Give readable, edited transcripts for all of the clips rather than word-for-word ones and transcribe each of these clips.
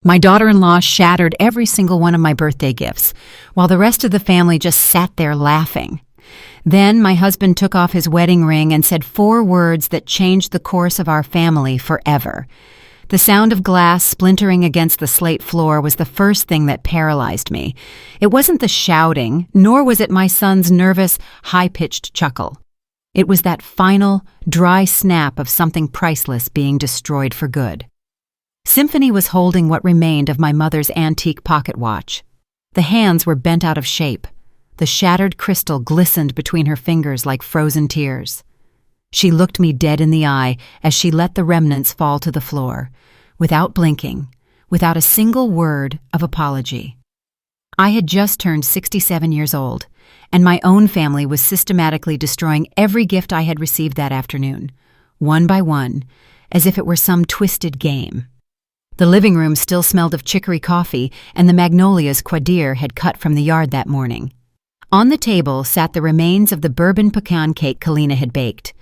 My daughter-in-law shattered every single one of my birthday gifts, while the rest of the family just sat there laughing. Then my husband took off his wedding ring and said 4 words that changed the course of our family forever. The sound of glass splintering against the slate floor was the first thing that paralyzed me. It wasn't the shouting, nor was it my son's nervous, high-pitched chuckle. It was that final, dry snap of something priceless being destroyed for good. Symphony was holding what remained of my mother's antique pocket watch. The hands were bent out of shape. The shattered crystal glistened between her fingers like frozen tears. She looked me dead in the eye as she let the remnants fall to the floor, without blinking, without a single word of apology. I had just turned 67 years old, and my own family was systematically destroying every gift I had received that afternoon, one by one, as if it were some twisted game. The living room still smelled of chicory coffee and the magnolias Quadir had cut from the yard that morning. On the table sat the remains of the bourbon pecan cake Kalina had baked,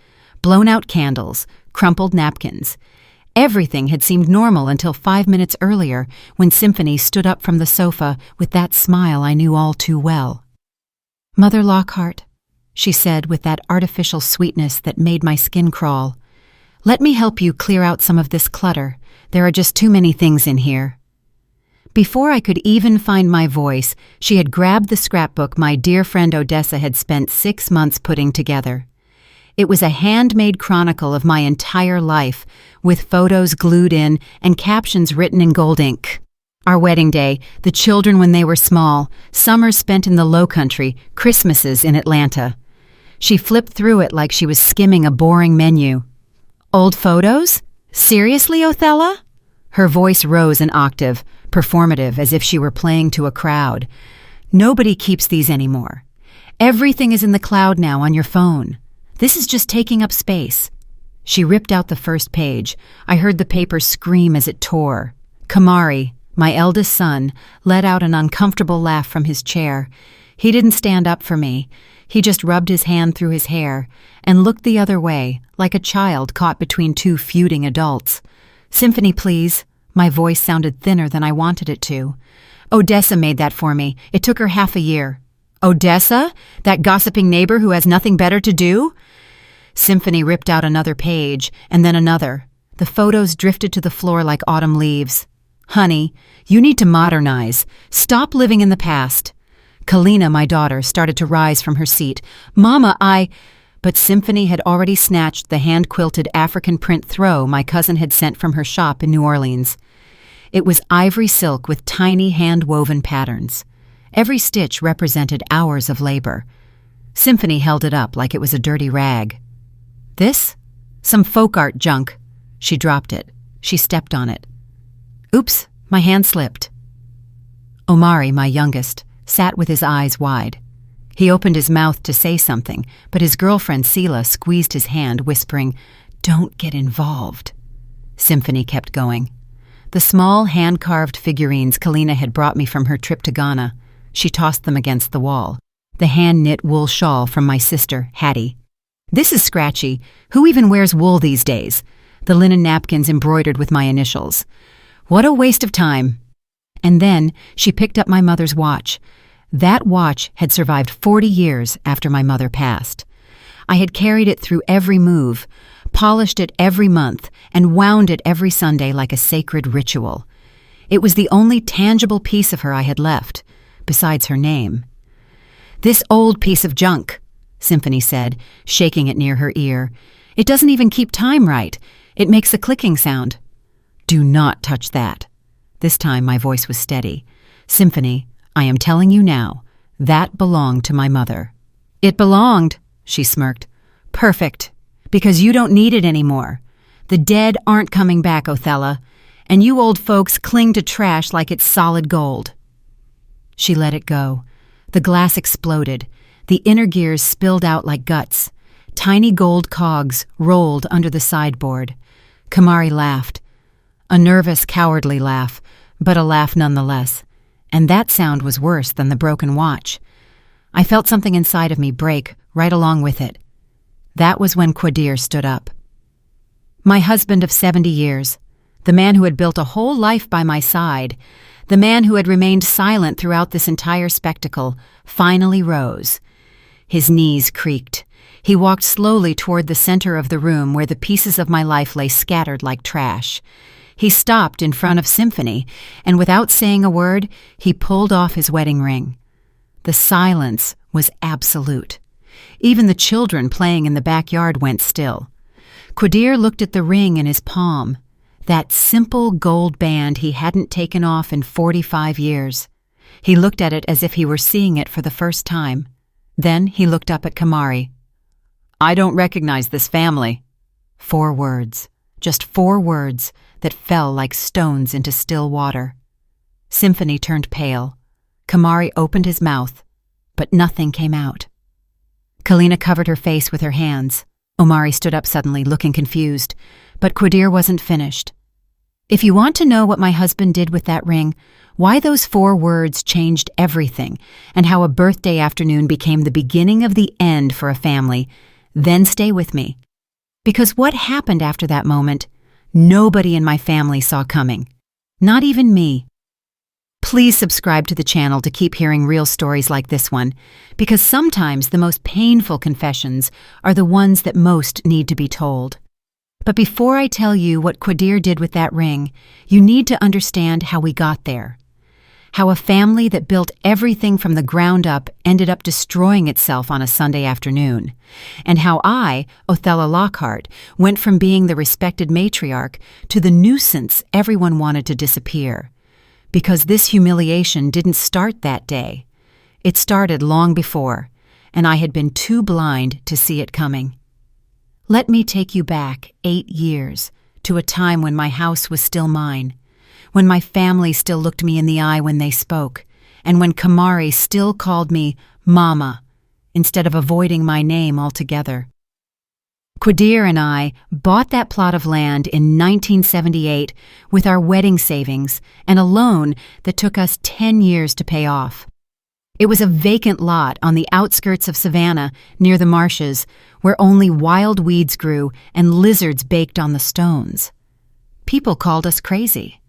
blown-out candles, crumpled napkins. Everything had seemed normal until 5 minutes earlier when Symphony stood up from the sofa with that smile I knew all too well. "Mother Lockhart," she said with that artificial sweetness that made my skin crawl, "let me help you clear out some of this clutter. There are just too many things in here." Before I could even find my voice, she had grabbed the scrapbook my dear friend Odessa had spent 6 months putting together. It was a handmade chronicle of my entire life, with photos glued in and captions written in gold ink. Our wedding day, the children when they were small, summers spent in the Low Country, Christmases in Atlanta. She flipped through it like she was skimming a boring menu. "Old photos? Seriously, Othello?" Her voice rose an octave, performative as if she were playing to a crowd. "Nobody keeps these anymore. Everything is in the cloud now on your phone. This is just taking up space." She ripped out the first page. I heard the paper scream as it tore. Kamari, my eldest son, let out an uncomfortable laugh from his chair. He didn't stand up for me. He just rubbed his hand through his hair and looked the other way, like a child caught between 2 feuding adults. "Symphony, please." My voice sounded thinner than I wanted it to. "Odessa made that for me. It took her half a year." "Odessa? That gossiping neighbor who has nothing better to do?" Symphony ripped out another page, and then another. The photos drifted to the floor like autumn leaves. "Honey, you need to modernize. Stop living in the past." Kalina, my daughter, started to rise from her seat. "Mama, But Symphony had already snatched the hand-quilted African print throw my cousin had sent from her shop in New Orleans. It was ivory silk with tiny hand-woven patterns. Every stitch represented hours of labor. Symphony held it up like it was a dirty rag. "This? Some folk art junk." She dropped it. She stepped on it. "Oops, my hand slipped." Omari, my youngest, sat with his eyes wide. He opened his mouth to say something, but his girlfriend Sela squeezed his hand, whispering, "Don't get involved." Symphony kept going. The small hand-carved figurines Kalina had brought me from her trip to Ghana. She tossed them against the wall. The hand-knit wool shawl from my sister, Hattie. "This is scratchy. Who even wears wool these days?" The linen napkins embroidered with my initials. "What a waste of time." And then she picked up my mother's watch. That watch had survived 40 years after my mother passed. I had carried it through every move, polished it every month, and wound it every Sunday like a sacred ritual. It was the only tangible piece of her I had left, besides her name. "This old piece of junk," Symphony said, shaking it near her ear. "It doesn't even keep time right. It makes a clicking sound." "Do not touch that." This time my voice was steady. "Symphony, I am telling you now, that belonged to my mother." "It belonged," she smirked. "Perfect, because you don't need it anymore. The dead aren't coming back, Othello, and you old folks cling to trash like it's solid gold." She let it go. The glass exploded. The inner gears spilled out like guts. Tiny gold cogs rolled under the sideboard. Kamari laughed. A nervous, cowardly laugh, but a laugh nonetheless. And that sound was worse than the broken watch. I felt something inside of me break right along with it. That was when Quadir stood up. "My husband of 70 years, the man who had built a whole life by my side, the man who had remained silent throughout this entire spectacle, finally rose. His knees creaked. He walked slowly toward the center of the room where the pieces of my life lay scattered like trash. He stopped in front of Symphony, and without saying a word, he pulled off his wedding ring. The silence was absolute. Even the children playing in the backyard went still. Quadir looked at the ring in his palm, that simple gold band he hadn't taken off in 45 years. He looked at it as if he were seeing it for the first time. Then he looked up at Kamari. "I don't recognize this family." 4 words, just 4 words that fell like stones into still water. Symphony turned pale. Kamari opened his mouth, but nothing came out. Kalina covered her face with her hands. Omari stood up suddenly, looking confused, but Quadir wasn't finished. "If you want to know what my husband did with that ring, why those 4 words changed everything, and how a birthday afternoon became the beginning of the end for a family, then stay with me. Because what happened after that moment, nobody in my family saw coming. Not even me." Please subscribe to the channel to keep hearing real stories like this one, because sometimes the most painful confessions are the ones that most need to be told. But before I tell you what Quadir did with that ring, you need to understand how we got there. How a family that built everything from the ground up ended up destroying itself on a Sunday afternoon, and how I, Othello Lockhart, went from being the respected matriarch to the nuisance everyone wanted to disappear. Because this humiliation didn't start that day. It started long before, and I had been too blind to see it coming. Let me take you back 8 years to a time when my house was still mine, when my family still looked me in the eye when they spoke, and when Kamari still called me Mama instead of avoiding my name altogether. Quadir and I bought that plot of land in 1978 with our wedding savings and a loan that took us 10 years to pay off. It was a vacant lot on the outskirts of Savannah near the marshes where only wild weeds grew and lizards baked on the stones. People called us crazy.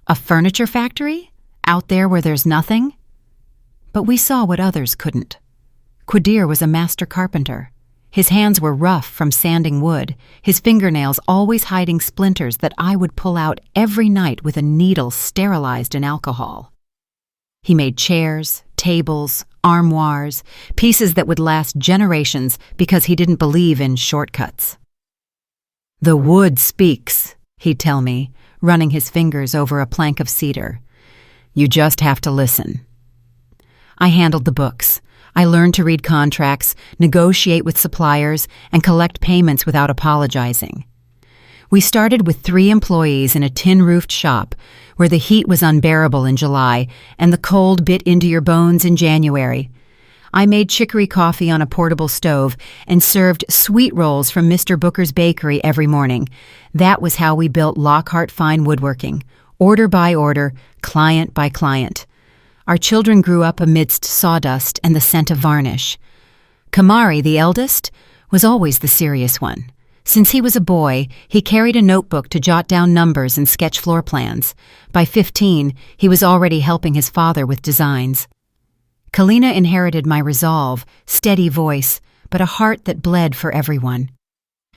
A furniture factory? Out there where there's nothing? But we saw what others couldn't. Quadir was a master carpenter. His hands were rough from sanding wood, his fingernails always hiding splinters that I would pull out every night with a needle sterilized in alcohol. He made chairs, tables, armoires, pieces that would last generations because he didn't believe in shortcuts. "The wood speaks," he'd tell me, running his fingers over a plank of cedar. "You just have to listen." I handled the books. I learned to read contracts, negotiate with suppliers, and collect payments without apologizing. We started with 3 employees in a tin-roofed shop where the heat was unbearable in July and the cold bit into your bones in January. I made chicory coffee on a portable stove and served sweet rolls from Mr. Booker's bakery every morning. That was how we built Lockhart Fine Woodworking, order by order, client by client. Our children grew up amidst sawdust and the scent of varnish. Kamari, the eldest, was always the serious one. Since he was a boy, he carried a notebook to jot down numbers and sketch floor plans. By 15, he was already helping his father with designs. Kalina inherited my resolve, steady voice, but a heart that bled for everyone.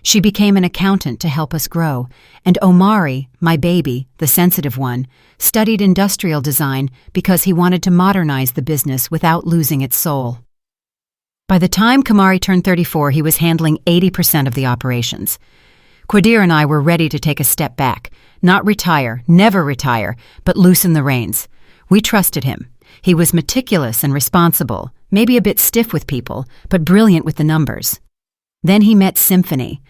She became an accountant to help us grow, and Omari, my baby, the sensitive one, studied industrial design because he wanted to modernize the business without losing its soul. By the time Kamari turned 34, he was handling 80% of the operations. Quadir and I were ready to take a step back, not retire, never retire, but loosen the reins. We trusted him. He was meticulous and responsible, maybe a bit stiff with people, but brilliant with the numbers. Then he met Symphony.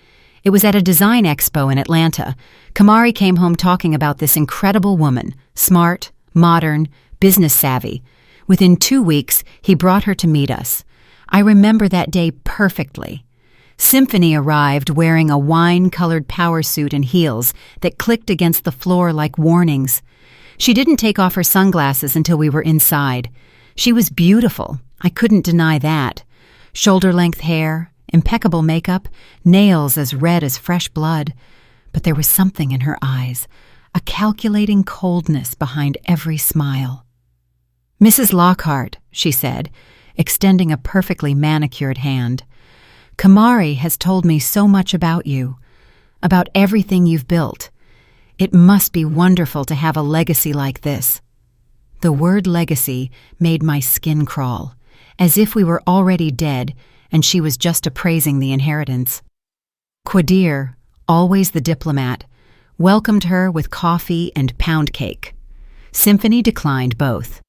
It was at a design expo in Atlanta. Kamari came home talking about this incredible woman, smart, modern, business savvy. Within 2 weeks, he brought her to meet us. I remember that day perfectly. Symphony arrived wearing a wine-colored power suit and heels that clicked against the floor like warnings. She didn't take off her sunglasses until we were inside. She was beautiful. I couldn't deny that. Shoulder-length hair, impeccable makeup, nails as red as fresh blood. But there was something in her eyes, a calculating coldness behind every smile. "Mrs. Lockhart," she said, extending a perfectly manicured hand, "Kamari has told me so much about you, about everything you've built. It must be wonderful to have a legacy like this." The word legacy made my skin crawl, as if we were already dead and she was just appraising the inheritance. Quadir, always the diplomat, welcomed her with coffee and pound cake. Symphony declined both.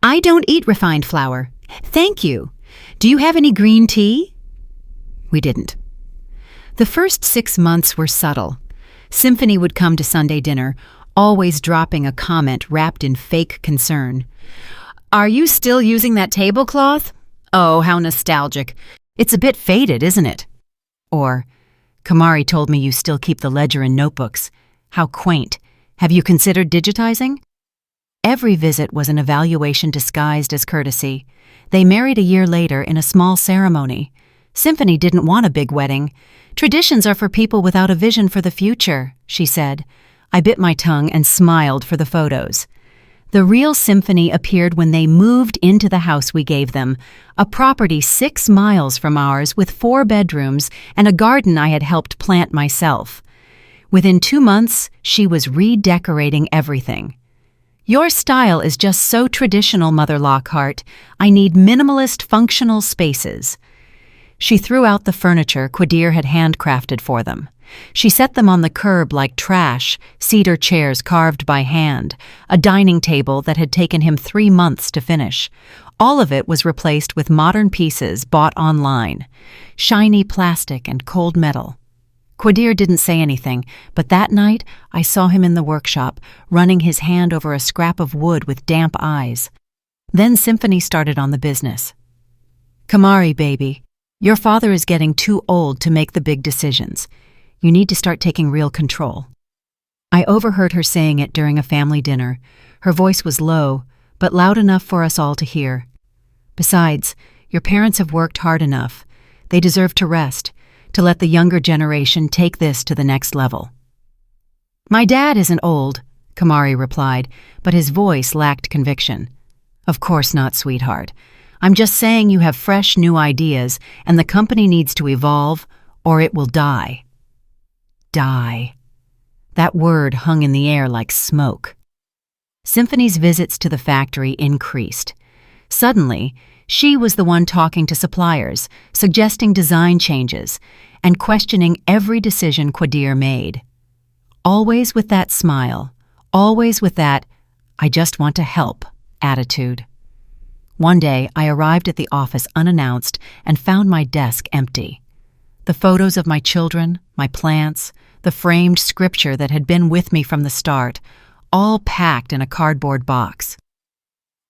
"I don't eat refined flour. Thank you. Do you have any green tea?" We didn't. The first 6 months were subtle. Symphony would come to Sunday dinner, always dropping a comment wrapped in fake concern. "Are you still using that tablecloth? Oh, how nostalgic. It's a bit faded, isn't it?" Or, "Kamari told me you still keep the ledger and notebooks. How quaint. Have you considered digitizing?" Every visit was an evaluation disguised as courtesy. They married a year later in a small ceremony. Symphony didn't want a big wedding. "Traditions are for people without a vision for the future," she said. I bit my tongue and smiled for the photos. The real Symphony appeared when they moved into the house we gave them, a property 6 miles from ours with 4 bedrooms and a garden I had helped plant myself. Within 2 months, she was redecorating everything. "Your style is just so traditional, Mother Lockhart. I need minimalist, functional spaces." She threw out the furniture Quadir had handcrafted for them. She set them on the curb like trash, cedar chairs carved by hand, a dining table that had taken him 3 months to finish. All of it was replaced with modern pieces bought online, shiny plastic and cold metal. Quadir didn't say anything, but that night I saw him in the workshop, running his hand over a scrap of wood with damp eyes. Then Symphony started on the business. "Kamari, baby, your father is getting too old to make the big decisions. You need to start taking real control." I overheard her saying it during a family dinner. Her voice was low, but loud enough for us all to hear. "Besides, your parents have worked hard enough. They deserve to rest, to let the younger generation take this to the next level." "My dad isn't old," Kamari replied, but his voice lacked conviction. "Of course not, sweetheart. I'm just saying you have fresh, new ideas, and the company needs to evolve, or it will die." Die. That word hung in the air like smoke. Symphony's visits to the factory increased. Suddenly, she was the one talking to suppliers, suggesting design changes, and questioning every decision Quadir made. Always with that smile, always with that, "I just want to help" attitude. One day, I arrived at the office unannounced and found my desk empty. The photos of my children, my plants, the framed scripture that had been with me from the start, all packed in a cardboard box.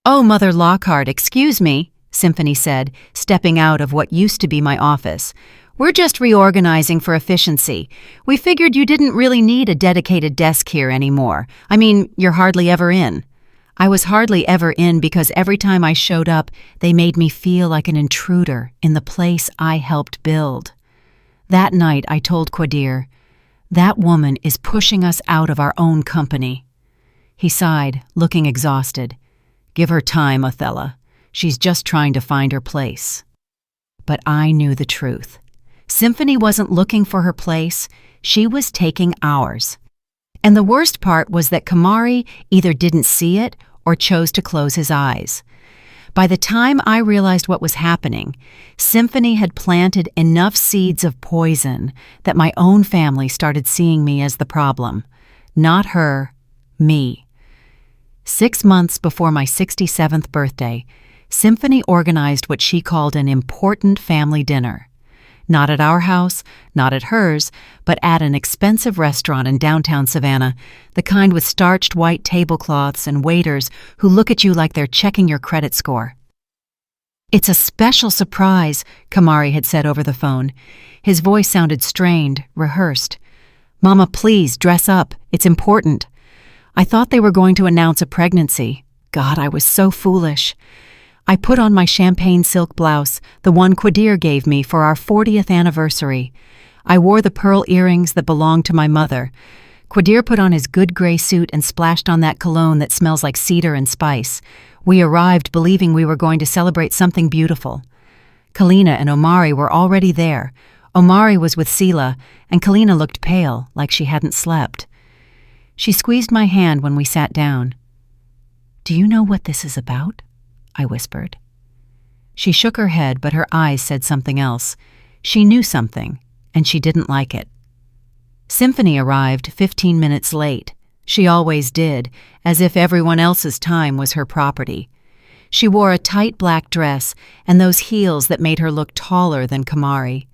"Oh, Mother Lockhart, excuse me," Symphony said, stepping out of what used to be my office. "We're just reorganizing for efficiency. We figured you didn't really need a dedicated desk here anymore. I mean, you're hardly ever in." I was hardly ever in because every time I showed up, they made me feel like an intruder in the place I helped build. That night, I told Quadir, "That woman is pushing us out of our own company." He sighed, looking exhausted. "Give her time, Othello. She's just trying to find her place." But I knew the truth. Symphony wasn't looking for her place. She was taking ours. And the worst part was that Kamari either didn't see it or chose to close his eyes. By the time I realized what was happening, Symphony had planted enough seeds of poison that my own family started seeing me as the problem. Not her, me. 6 months before my 67th birthday, Symphony organized what she called an important family dinner. Not at our house, not at hers, but at an expensive restaurant in downtown Savannah, the kind with starched white tablecloths and waiters who look at you like they're checking your credit score. "It's a special surprise," Kamari had said over the phone. His voice sounded strained, rehearsed. "Mama, please, dress up. It's important." I thought they were going to announce a pregnancy. God, I was so foolish. I put on my champagne silk blouse, the one Quadir gave me for our 40th anniversary. I wore the pearl earrings that belonged to my mother. Qadir put on his good gray suit and splashed on that cologne that smells like cedar and spice. We arrived believing we were going to celebrate something beautiful. Kalina and Omari were already there. Omari was with Sela, and Kalina looked pale, like she hadn't slept. She squeezed my hand when we sat down. "Do you know what this is about?" I whispered. She shook her head, but her eyes said something else. She knew something, and she didn't like it. Symphony arrived 15 minutes late. She always did, as if everyone else's time was her property. She wore a tight black dress and those heels that made her look taller than Kamari.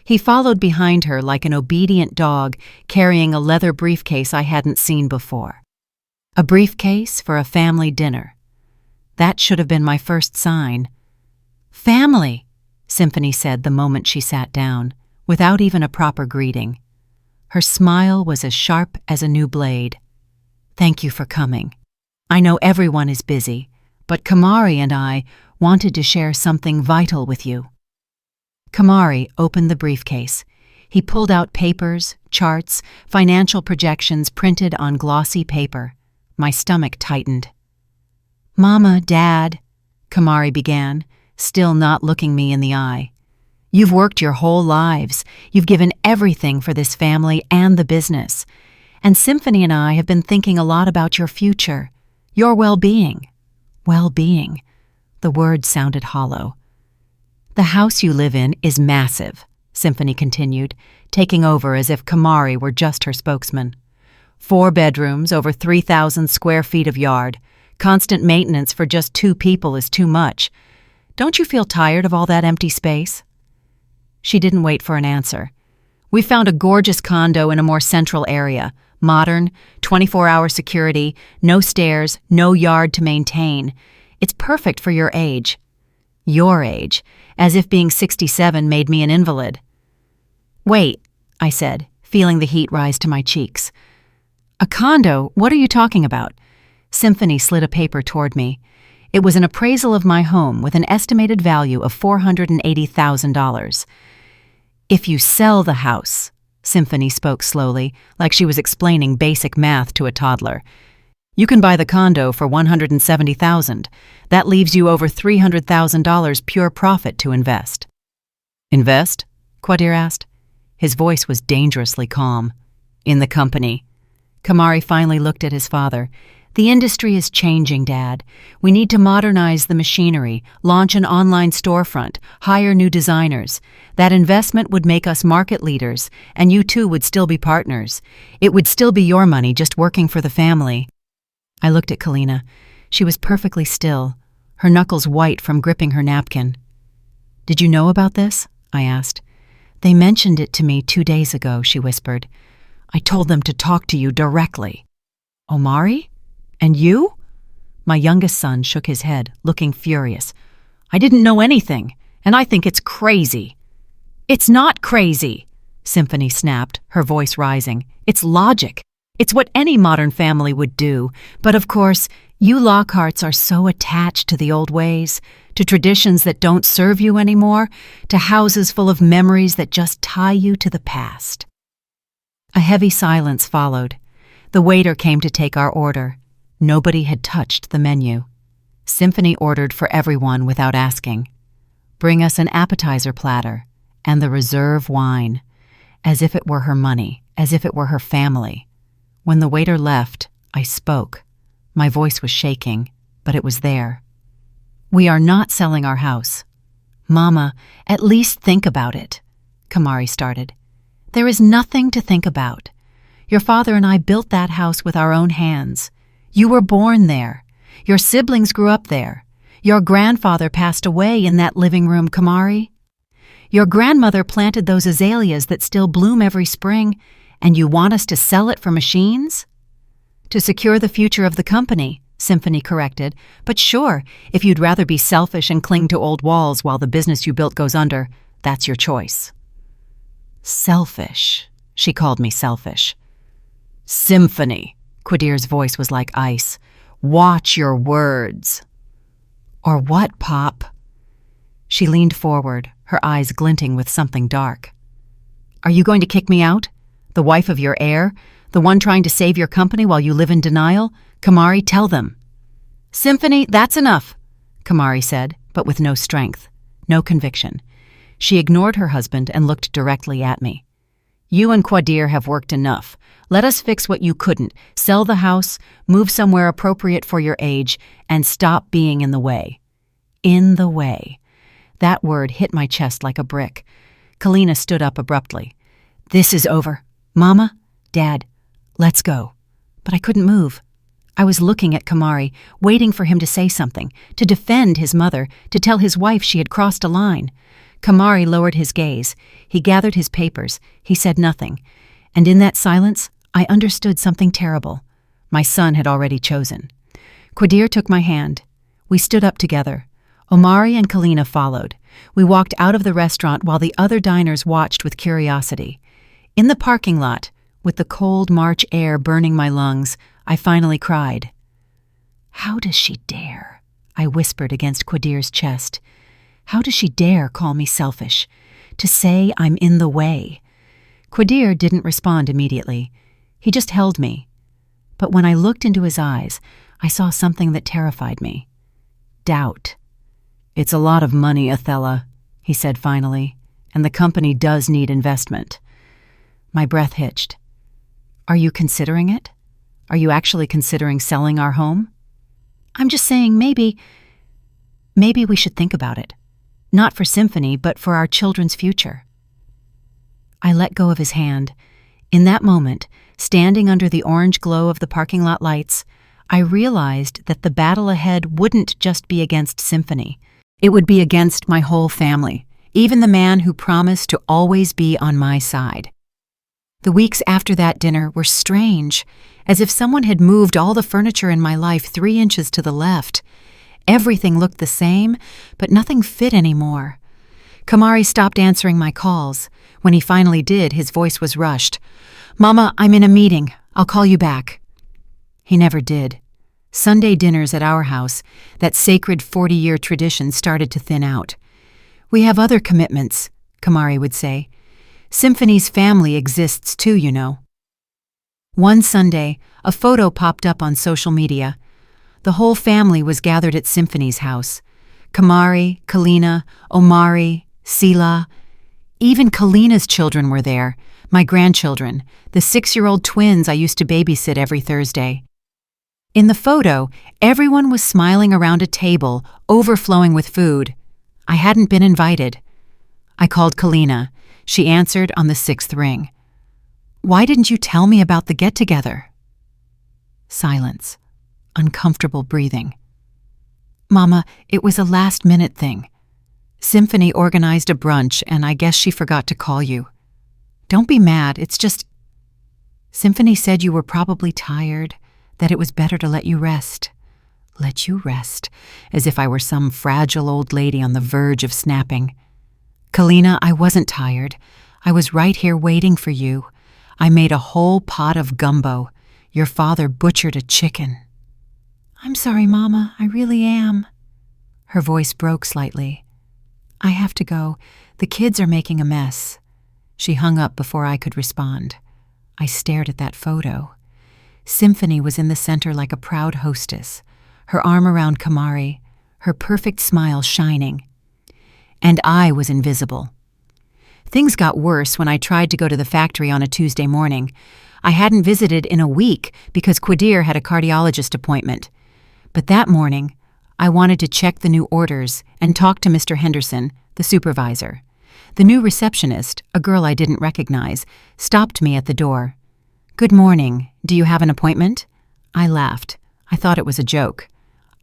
He followed behind her like an obedient dog carrying a leather briefcase I hadn't seen before. A briefcase for a family dinner. That should have been my first sign. "Family," Symphony said the moment she sat down, without even a proper greeting. Her smile was as sharp as a new blade. "Thank you for coming. I know everyone is busy, but Kamari and I wanted to share something vital with you." Kamari opened the briefcase. He pulled out papers, charts, financial projections printed on glossy paper. My stomach tightened. "Mama, Dad," Kamari began, still not looking me in the eye. "You've worked your whole lives. You've given everything for this family and the business. And Symphony and I have been thinking a lot about your future, your well-being." Well-being. The word sounded hollow. "The house you live in is massive," Symphony continued, taking over as if Kamari were just her spokesman. 4 bedrooms, over 3,000 square feet of yard. Constant maintenance for just 2 people is too much. Don't you feel tired of all that empty space?" She didn't wait for an answer. "We found a gorgeous condo in a more central area. Modern, 24-hour security, no stairs, no yard to maintain. It's perfect for your age." Your age, as if being 67 made me an invalid. "Wait," I said, feeling the heat rise to my cheeks. "A condo? What are you talking about?" Symphony slid a paper toward me. It was an appraisal of my home with an estimated value of $480,000. "If you sell the house," Symphony spoke slowly, like she was explaining basic math to a toddler, "you can buy the condo for $170,000. That leaves you over $300,000 pure profit to invest." "Invest?" Qadir asked. His voice was dangerously calm. "In the company." Kamari finally looked at his father. "The industry is changing, Dad. We need to modernize the machinery, launch an online storefront, hire new designers. That investment would make us market leaders, and you two would still be partners. It would still be your money, just working for the family." I looked at Kalina. She was perfectly still, her knuckles white from gripping her napkin. "Did you know about this?" I asked. "They mentioned it to me 2 days ago," she whispered. "I told them to talk to you directly." "Omari? And you?" My youngest son shook his head, looking furious. "I didn't know anything, and I think it's crazy." "It's not crazy," Symphony snapped, her voice rising. "It's logic. It's what any modern family would do. But of course, you Lockharts are so attached to the old ways, to traditions that don't serve you anymore, to houses full of memories that just tie you to the past." A heavy silence followed. The waiter came to take our order. Nobody had touched the menu. Symphony ordered for everyone without asking. "Bring us an appetizer platter and the reserve wine," as if it were her money, as if it were her family. When the waiter left, I spoke. My voice was shaking, but it was there. "We are not selling our house." "Mama, at least think about it," Kamari started. "There is nothing to think about. Your father and I built that house with our own hands. You were born there. Your siblings grew up there. Your grandfather passed away in that living room, Kamari. Your grandmother planted those azaleas that still bloom every spring, and you want us to sell it for machines?" "To secure the future of the company," Symphony corrected. "But sure, if you'd rather be selfish and cling to old walls while the business you built goes under, that's your choice." "Selfish." She called me selfish. "Symphony," Qadir's voice was like ice. "Watch your words." "Or what, Pop?" She leaned forward, her eyes glinting with something dark. "Are you going to kick me out? The wife of your heir? The one trying to save your company while you live in denial? Kamari, tell them." "Symphony, that's enough," Kamari said, but with no strength, no conviction. She ignored her husband and looked directly at me. "You and Quadir have worked enough. Let us fix what you couldn't. Sell the house, move somewhere appropriate for your age, and stop being in the way." In the way. That word hit my chest like a brick. Kalina stood up abruptly. "This is over. Mama, Dad, let's go." But I couldn't move. I was looking at Kamari, waiting for him to say something, to defend his mother, to tell his wife she had crossed a line. Kamari lowered his gaze. He gathered his papers. He said nothing. And in that silence, I understood something terrible. My son had already chosen. Quadir took my hand. We stood up together. Omari and Kalina followed. We walked out of the restaurant while the other diners watched with curiosity. In the parking lot, with the cold March air burning my lungs, I finally cried. "How does she dare?" I whispered against Quadir's chest. "How does she dare call me selfish? To say I'm in the way?" Quadir didn't respond immediately. He just held me. But when I looked into his eyes, I saw something that terrified me. Doubt. "It's a lot of money, Othella," he said finally, "and the company does need investment." My breath hitched. "Are you considering it? Are you actually considering selling our home?" "I'm just saying maybe we should think about it. Not for Symphony, but for our children's future." I let go of his hand. In that moment, standing under the orange glow of the parking lot lights, I realized that the battle ahead wouldn't just be against Symphony. It would be against my whole family, even the man who promised to always be on my side. The weeks after that dinner were strange, as if someone had moved all the furniture in my life 3 inches to the left. Everything looked the same, but nothing fit anymore. Kamari stopped answering my calls. When he finally did, his voice was rushed. "Mama, I'm in a meeting. I'll call you back." He never did. Sunday dinners at our house, that sacred 40-year tradition, started to thin out. "We have other commitments," Kamari would say. "Symphony's family exists too, you know." One Sunday, a photo popped up on social media. The whole family was gathered at Symphony's house. Kamari, Kalina, Omari, Sila. Even Kalina's children were there, my grandchildren, the 6-year-old twins I used to babysit every Thursday. In the photo, everyone was smiling around a table, overflowing with food. I hadn't been invited. I called Kalina. She answered on the 6th ring. "Why didn't you tell me about the get-together?" Silence. Uncomfortable breathing. "Mama, it was a last-minute thing. Symphony organized a brunch, and I guess she forgot to call you. Don't be mad, it's just... Symphony said you were probably tired, that it was better to let you rest." Let you rest, as if I were some fragile old lady on the verge of snapping. "Kalina, I wasn't tired. I was right here waiting for you. I made a whole pot of gumbo. Your father butchered a chicken." "I'm sorry, Mama, I really am." Her voice broke slightly. "I have to go. The kids are making a mess." She hung up before I could respond. I stared at that photo. Symphony was in the center like a proud hostess, her arm around Kamari, her perfect smile shining. And I was invisible. Things got worse when I tried to go to the factory on a Tuesday morning. I hadn't visited in a week because Quadir had a cardiologist appointment. But that morning, I wanted to check the new orders and talk to Mr. Henderson, the supervisor. The new receptionist, a girl I didn't recognize, stopped me at the door. "Good morning. Do you have an appointment?" I laughed. I thought it was a joke.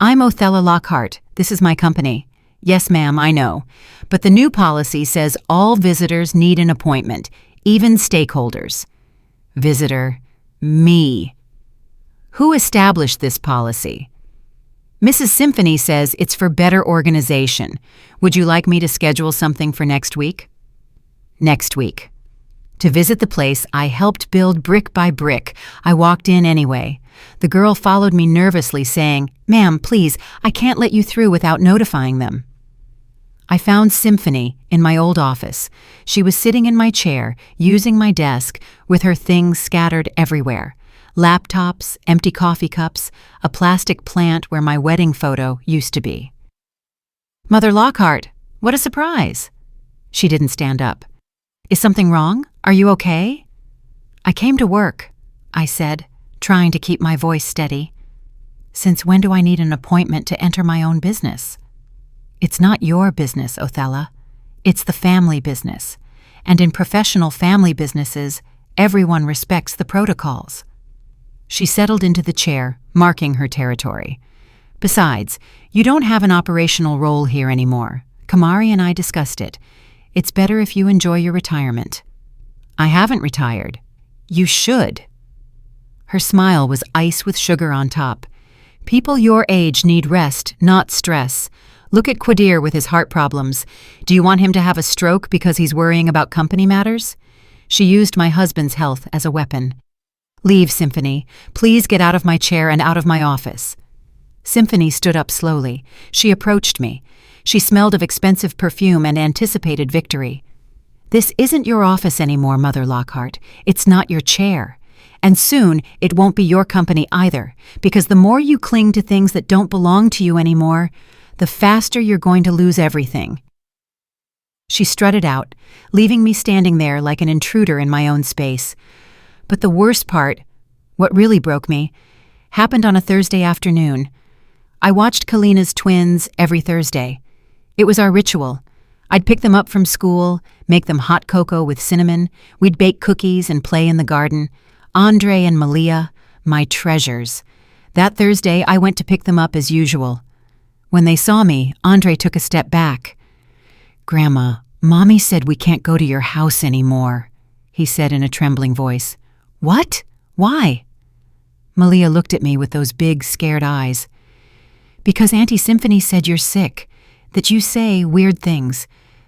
"I'm Othella Lockhart. This is my company." "Yes, ma'am, I know. But the new policy says all visitors need an appointment, even stakeholders." Visitor, me. "Who established this policy?" "Mrs. Symphony says it's for better organization. Would you like me to schedule something for next week?" Next week. To visit the place I helped build brick by brick, I walked in anyway. The girl followed me nervously, saying, "Ma'am, please, I can't let you through without notifying them." I found Symphony in my old office. She was sitting in my chair, using my desk, with her things scattered everywhere. Laptops, empty coffee cups, a plastic plant where my wedding photo used to be. "Mother Lockhart, what a surprise!" She didn't stand up. "Is something wrong? Are you okay?" "I came to work," I said, trying to keep my voice steady. "Since when do I need an appointment to enter my own business?" "It's not your business, Othella. It's the family business. And in professional family businesses, everyone respects the protocols." She settled into the chair, marking her territory. "Besides, you don't have an operational role here anymore. Kamari and I discussed it. It's better if you enjoy your retirement." "I haven't retired." "You should." Her smile was ice with sugar on top. "People your age need rest, not stress. Look at Qadir with his heart problems. Do you want him to have a stroke because he's worrying about company matters?" She used my husband's health as a weapon. "Leave, Symphony. Please get out of my chair and out of my office." Symphony stood up slowly. She approached me. She smelled of expensive perfume and anticipated victory. "This isn't your office anymore, Mother Lockhart. It's not your chair. And soon it won't be your company either, because the more you cling to things that don't belong to you anymore, the faster you're going to lose everything." She strutted out, leaving me standing there like an intruder in my own space. But the worst part, what really broke me, happened on a Thursday afternoon. I watched Kalina's twins every Thursday. It was our ritual. I'd pick them up from school, make them hot cocoa with cinnamon, we'd bake cookies and play in the garden. Andre and Malia, my treasures. That Thursday, I went to pick them up as usual. When they saw me, Andre took a step back. "Grandma, Mommy said we can't go to your house anymore," he said in a trembling voice. "What? Why?" Malia looked at me with those big, scared eyes. "Because Auntie Symphony said you're sick, that you say weird things,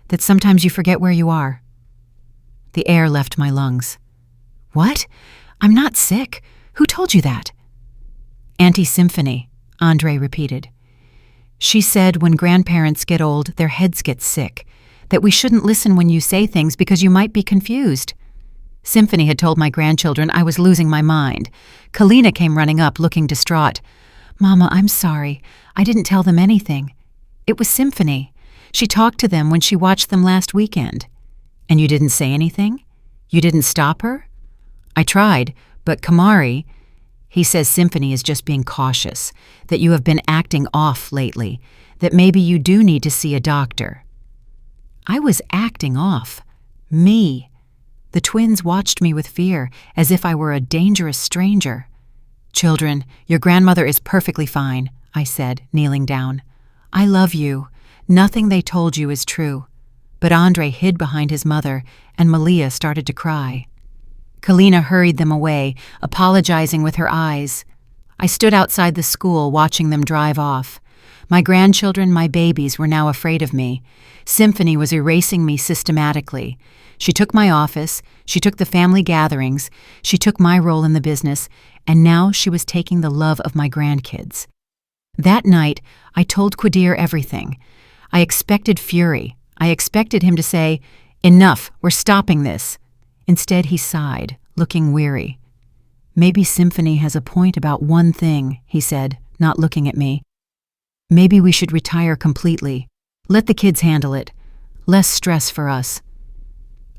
that sometimes you forget where you are." The air left my lungs. "What? I'm not sick. Who told you that?" "Auntie Symphony," Andre repeated. "She said when grandparents get old, their heads get sick, that we shouldn't listen when you say things because you might be confused." Symphony had told my grandchildren I was losing my mind. Kalina came running up, looking distraught. "Mama, I'm sorry. I didn't tell them anything. It was Symphony. She talked to them when she watched them last weekend." "And you didn't say anything? You didn't stop her?" "I tried, but Kamari, he says Symphony is just being cautious, that you have been acting off lately, that maybe you do need to see a doctor." I was acting off. Me. The twins watched me with fear, as if I were a dangerous stranger. "Children, your grandmother is perfectly fine," I said, kneeling down. "I love you. Nothing they told you is true." But Andre hid behind his mother, and Malia started to cry. Kalina hurried them away, apologizing with her eyes. I stood outside the school watching them drive off. My grandchildren, my babies, were now afraid of me. Symphony was erasing me systematically. She took my office, she took the family gatherings, she took my role in the business, and now she was taking the love of my grandkids. That night, I told Qadir everything. I expected fury. I expected him to say, "Enough, we're stopping this." Instead, he sighed, looking weary. "Maybe Symphony has a point about one thing," he said, not looking at me. "Maybe we should retire completely. Let the kids handle it. Less stress for us."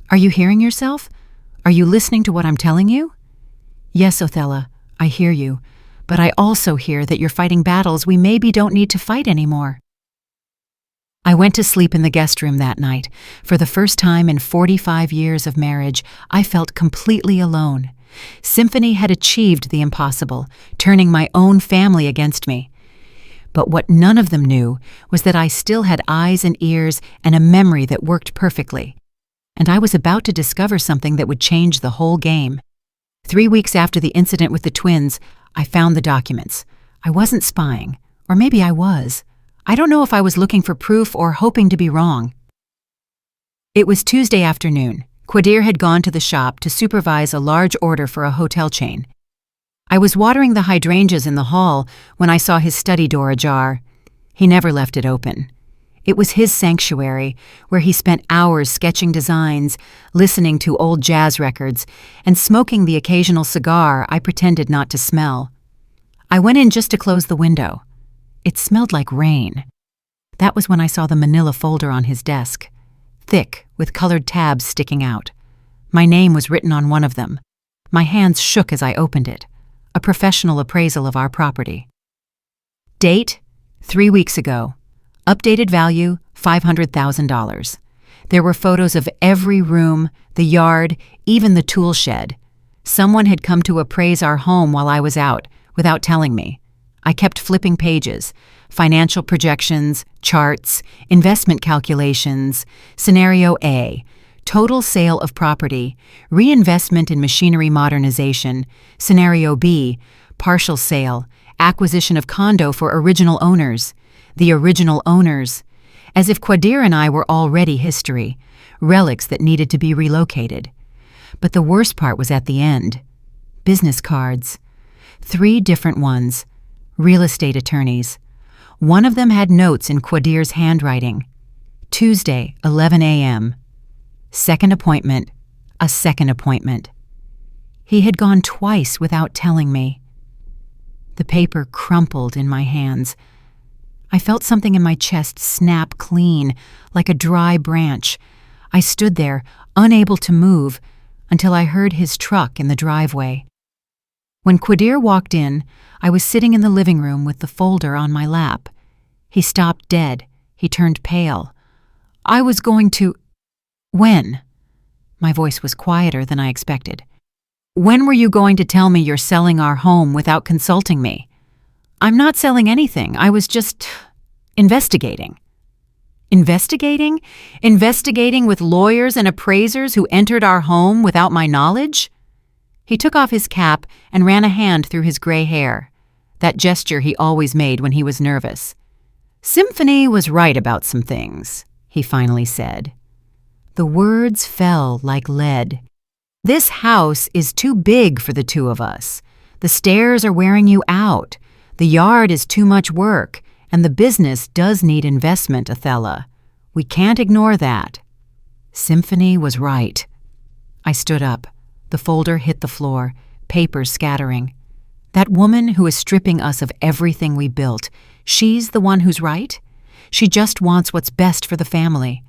"Are you hearing yourself? Are you listening to what I'm telling you?" "Yes, Othella, I hear you. But I also hear that you're fighting battles we maybe don't need to fight anymore." I went to sleep in the guest room that night. For the first time in 45 years of marriage, I felt completely alone. Symphony had achieved the impossible, turning my own family against me. But what none of them knew was that I still had eyes and ears and a memory that worked perfectly. And I was about to discover something that would change the whole game. 3 weeks after the incident with the twins, I found the documents. I wasn't spying, or maybe I was. I don't know if I was looking for proof or hoping to be wrong. It was Tuesday afternoon. Qadir had gone to the shop to supervise a large order for a hotel chain. I was watering the hydrangeas in the hall when I saw his study door ajar. He never left it open. It was his sanctuary, where he spent hours sketching designs, listening to old jazz records, and smoking the occasional cigar I pretended not to smell. I went in just to close the window. It smelled like rain. That was when I saw the manila folder on his desk, thick, with colored tabs sticking out. My name was written on one of them. My hands shook as I opened it. A professional appraisal of our property. Date, 3 weeks ago. Updated value, $500,000. There were photos of every room, the yard, even the tool shed. Someone had come to appraise our home while I was out, without telling me. I kept flipping pages, financial projections, charts, investment calculations, scenario A, total sale of property, reinvestment in machinery modernization, scenario B, partial sale, acquisition of condo for original owners, the original owners, as if Qadir and I were already history, relics that needed to be relocated. But the worst part was at the end. Business cards. 3 different ones. Real estate attorneys. One of them had notes in Qadir's handwriting. Tuesday, 11 a.m. Second appointment. A second appointment. He had gone twice without telling me. The paper crumpled in my hands. I felt something in my chest snap clean, like a dry branch. I stood there, unable to move, until I heard his truck in the driveway. When Qadir walked in, I was sitting in the living room with the folder on my lap. He stopped dead. He turned pale. I was going to... When? My voice was quieter than I expected. When were you going to tell me you're selling our home without consulting me? I'm not selling anything. I was just investigating. Investigating? Investigating with lawyers and appraisers who entered our home without my knowledge? He took off his cap and ran a hand through his gray hair, that gesture he always made when he was nervous. Symphony was right about some things, he finally said. The words fell like lead. This house is too big for the two of us. The stairs are wearing you out. The yard is too much work, and the business does need investment, Othello. We can't ignore that. Symphony was right. I stood up. The folder hit the floor, papers scattering. That woman who is stripping us of everything we built, she's the one who's right? She just wants what's best for the family.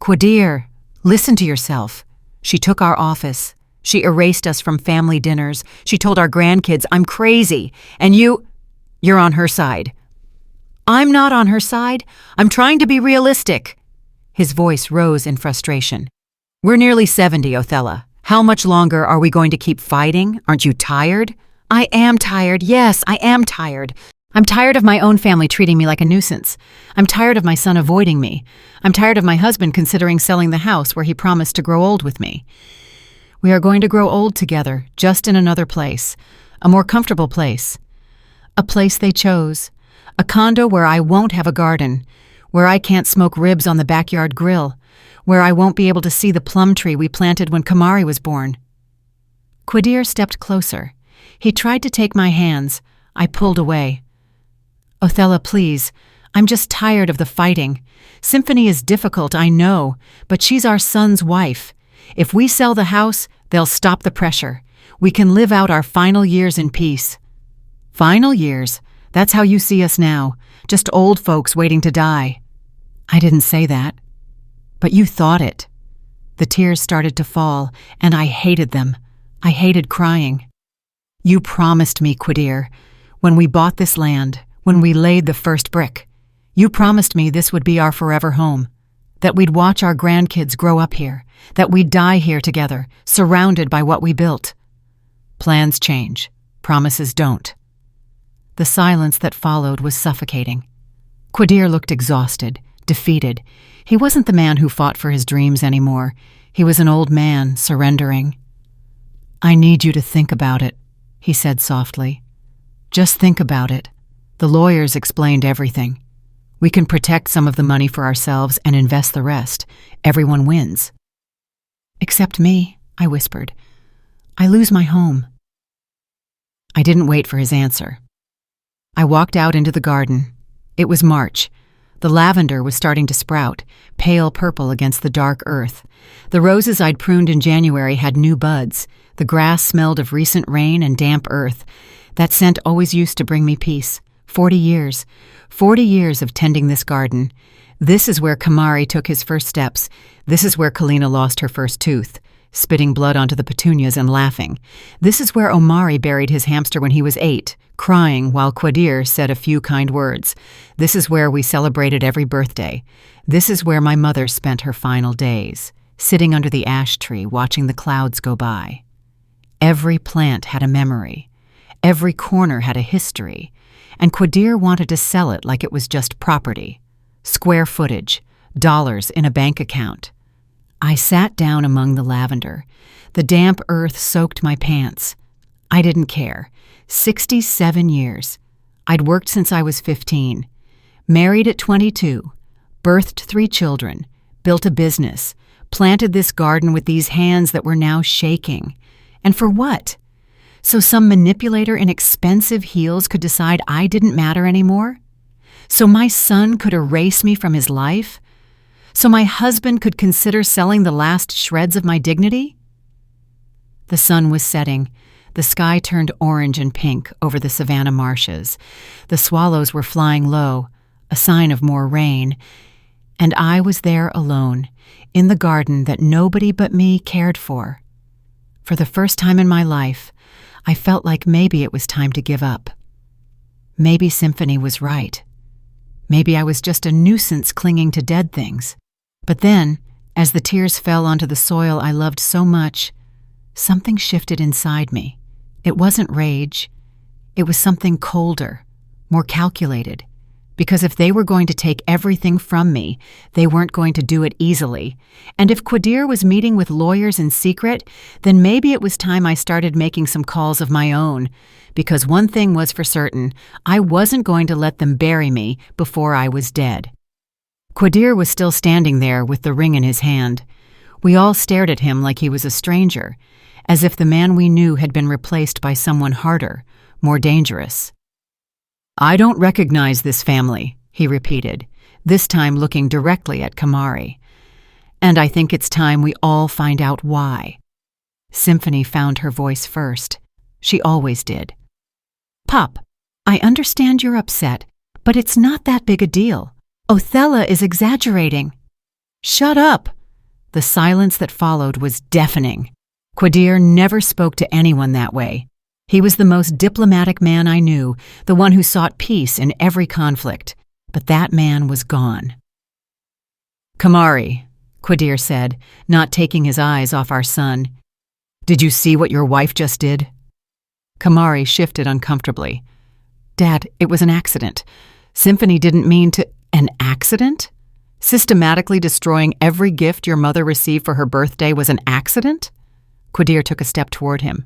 Qadir, listen to yourself. She took our office. She erased us from family dinners. She told our grandkids, I'm crazy, and you're on her side. I'm not on her side. I'm trying to be realistic. His voice rose in frustration. We're nearly 70, Othello. How much longer are we going to keep fighting? Aren't you tired? I am tired. Yes, I am tired. I'm tired of my own family treating me like a nuisance. I'm tired of my son avoiding me. I'm tired of my husband considering selling the house where he promised to grow old with me. We are going to grow old together, just in another place. A more comfortable place. A place they chose. A condo where I won't have a garden. Where I can't smoke ribs on the backyard grill. Where I won't be able to see the plum tree we planted when Kamari was born. Qadir stepped closer. He tried to take my hands. I pulled away. Othello, please. I'm just tired of the fighting. Symphony is difficult, I know, but she's our son's wife. If we sell the house, they'll stop the pressure. We can live out our final years in peace. Final years? That's how you see us now. Just old folks waiting to die. I didn't say that. But you thought it. The tears started to fall, and I hated them. I hated crying. You promised me, Qadir, when we bought this land, when we laid the first brick. You promised me this would be our forever home, that we'd watch our grandkids grow up here, that we'd die here together, surrounded by what we built. Plans change. Promises don't. The silence that followed was suffocating. Qadir looked exhausted, defeated. He wasn't the man who fought for his dreams anymore. He was an old man, surrendering. I need you to think about it, he said softly. Just think about it. The lawyers explained everything. We can protect some of the money for ourselves and invest the rest. Everyone wins. Except me, I whispered. I lose my home. I didn't wait for his answer. I walked out into the garden. It was March. The lavender was starting to sprout, pale purple against the dark earth. The roses I'd pruned in January had new buds. The grass smelled of recent rain and damp earth. That scent always used to bring me peace. 40 years. 40 years of tending this garden. This is where Kamari took his first steps. This is where Kalina lost her first tooth, spitting blood onto the petunias and laughing. This is where Omari buried his hamster when he was 8, crying while Qadir said a few kind words. This is where we celebrated every birthday. This is where my mother spent her final days, sitting under the ash tree watching the clouds go by. Every plant had a memory. Every corner had a history. And Qadir wanted to sell it like it was just property. Square footage, dollars in a bank account. I sat down among the lavender. The damp earth soaked my pants. I didn't care. 67 years. I'd worked since I was 15. Married at 22. Birthed 3 children. Built a business. Planted this garden with these hands that were now shaking. And for what? So some manipulator in expensive heels could decide I didn't matter anymore? So my son could erase me from his life? So my husband could consider selling the last shreds of my dignity? The sun was setting. The sky turned orange and pink over the savanna marshes. The swallows were flying low, a sign of more rain. And I was there alone, in the garden that nobody but me cared for. For the first time in my life, I felt like maybe it was time to give up. Maybe Symphony was right. Maybe I was just a nuisance clinging to dead things. But then, as the tears fell onto the soil I loved so much, something shifted inside me. It wasn't rage. It was something colder, more calculated. Because if they were going to take everything from me, they weren't going to do it easily. And if Qadir was meeting with lawyers in secret, then maybe it was time I started making some calls of my own. Because one thing was for certain, I wasn't going to let them bury me before I was dead. Qadir was still standing there with the ring in his hand. We all stared at him like he was a stranger, as if the man we knew had been replaced by someone harder, more dangerous. "I don't recognize this family," he repeated, this time looking directly at Kamari. "And I think it's time we all find out why." Symphony found her voice first. She always did. "Pop, I understand you're upset, but it's not that big a deal. Othello is exaggerating." "Shut up!" The silence that followed was deafening. Qadir never spoke to anyone that way. He was the most diplomatic man I knew, the one who sought peace in every conflict. But that man was gone. "Kamari," Qadir said, not taking his eyes off our son. "Did you see what your wife just did?" Kamari shifted uncomfortably. "Dad, it was an accident. Symphony didn't mean to—" "An accident? Systematically destroying every gift your mother received for her birthday was an accident?" Qadir took a step toward him.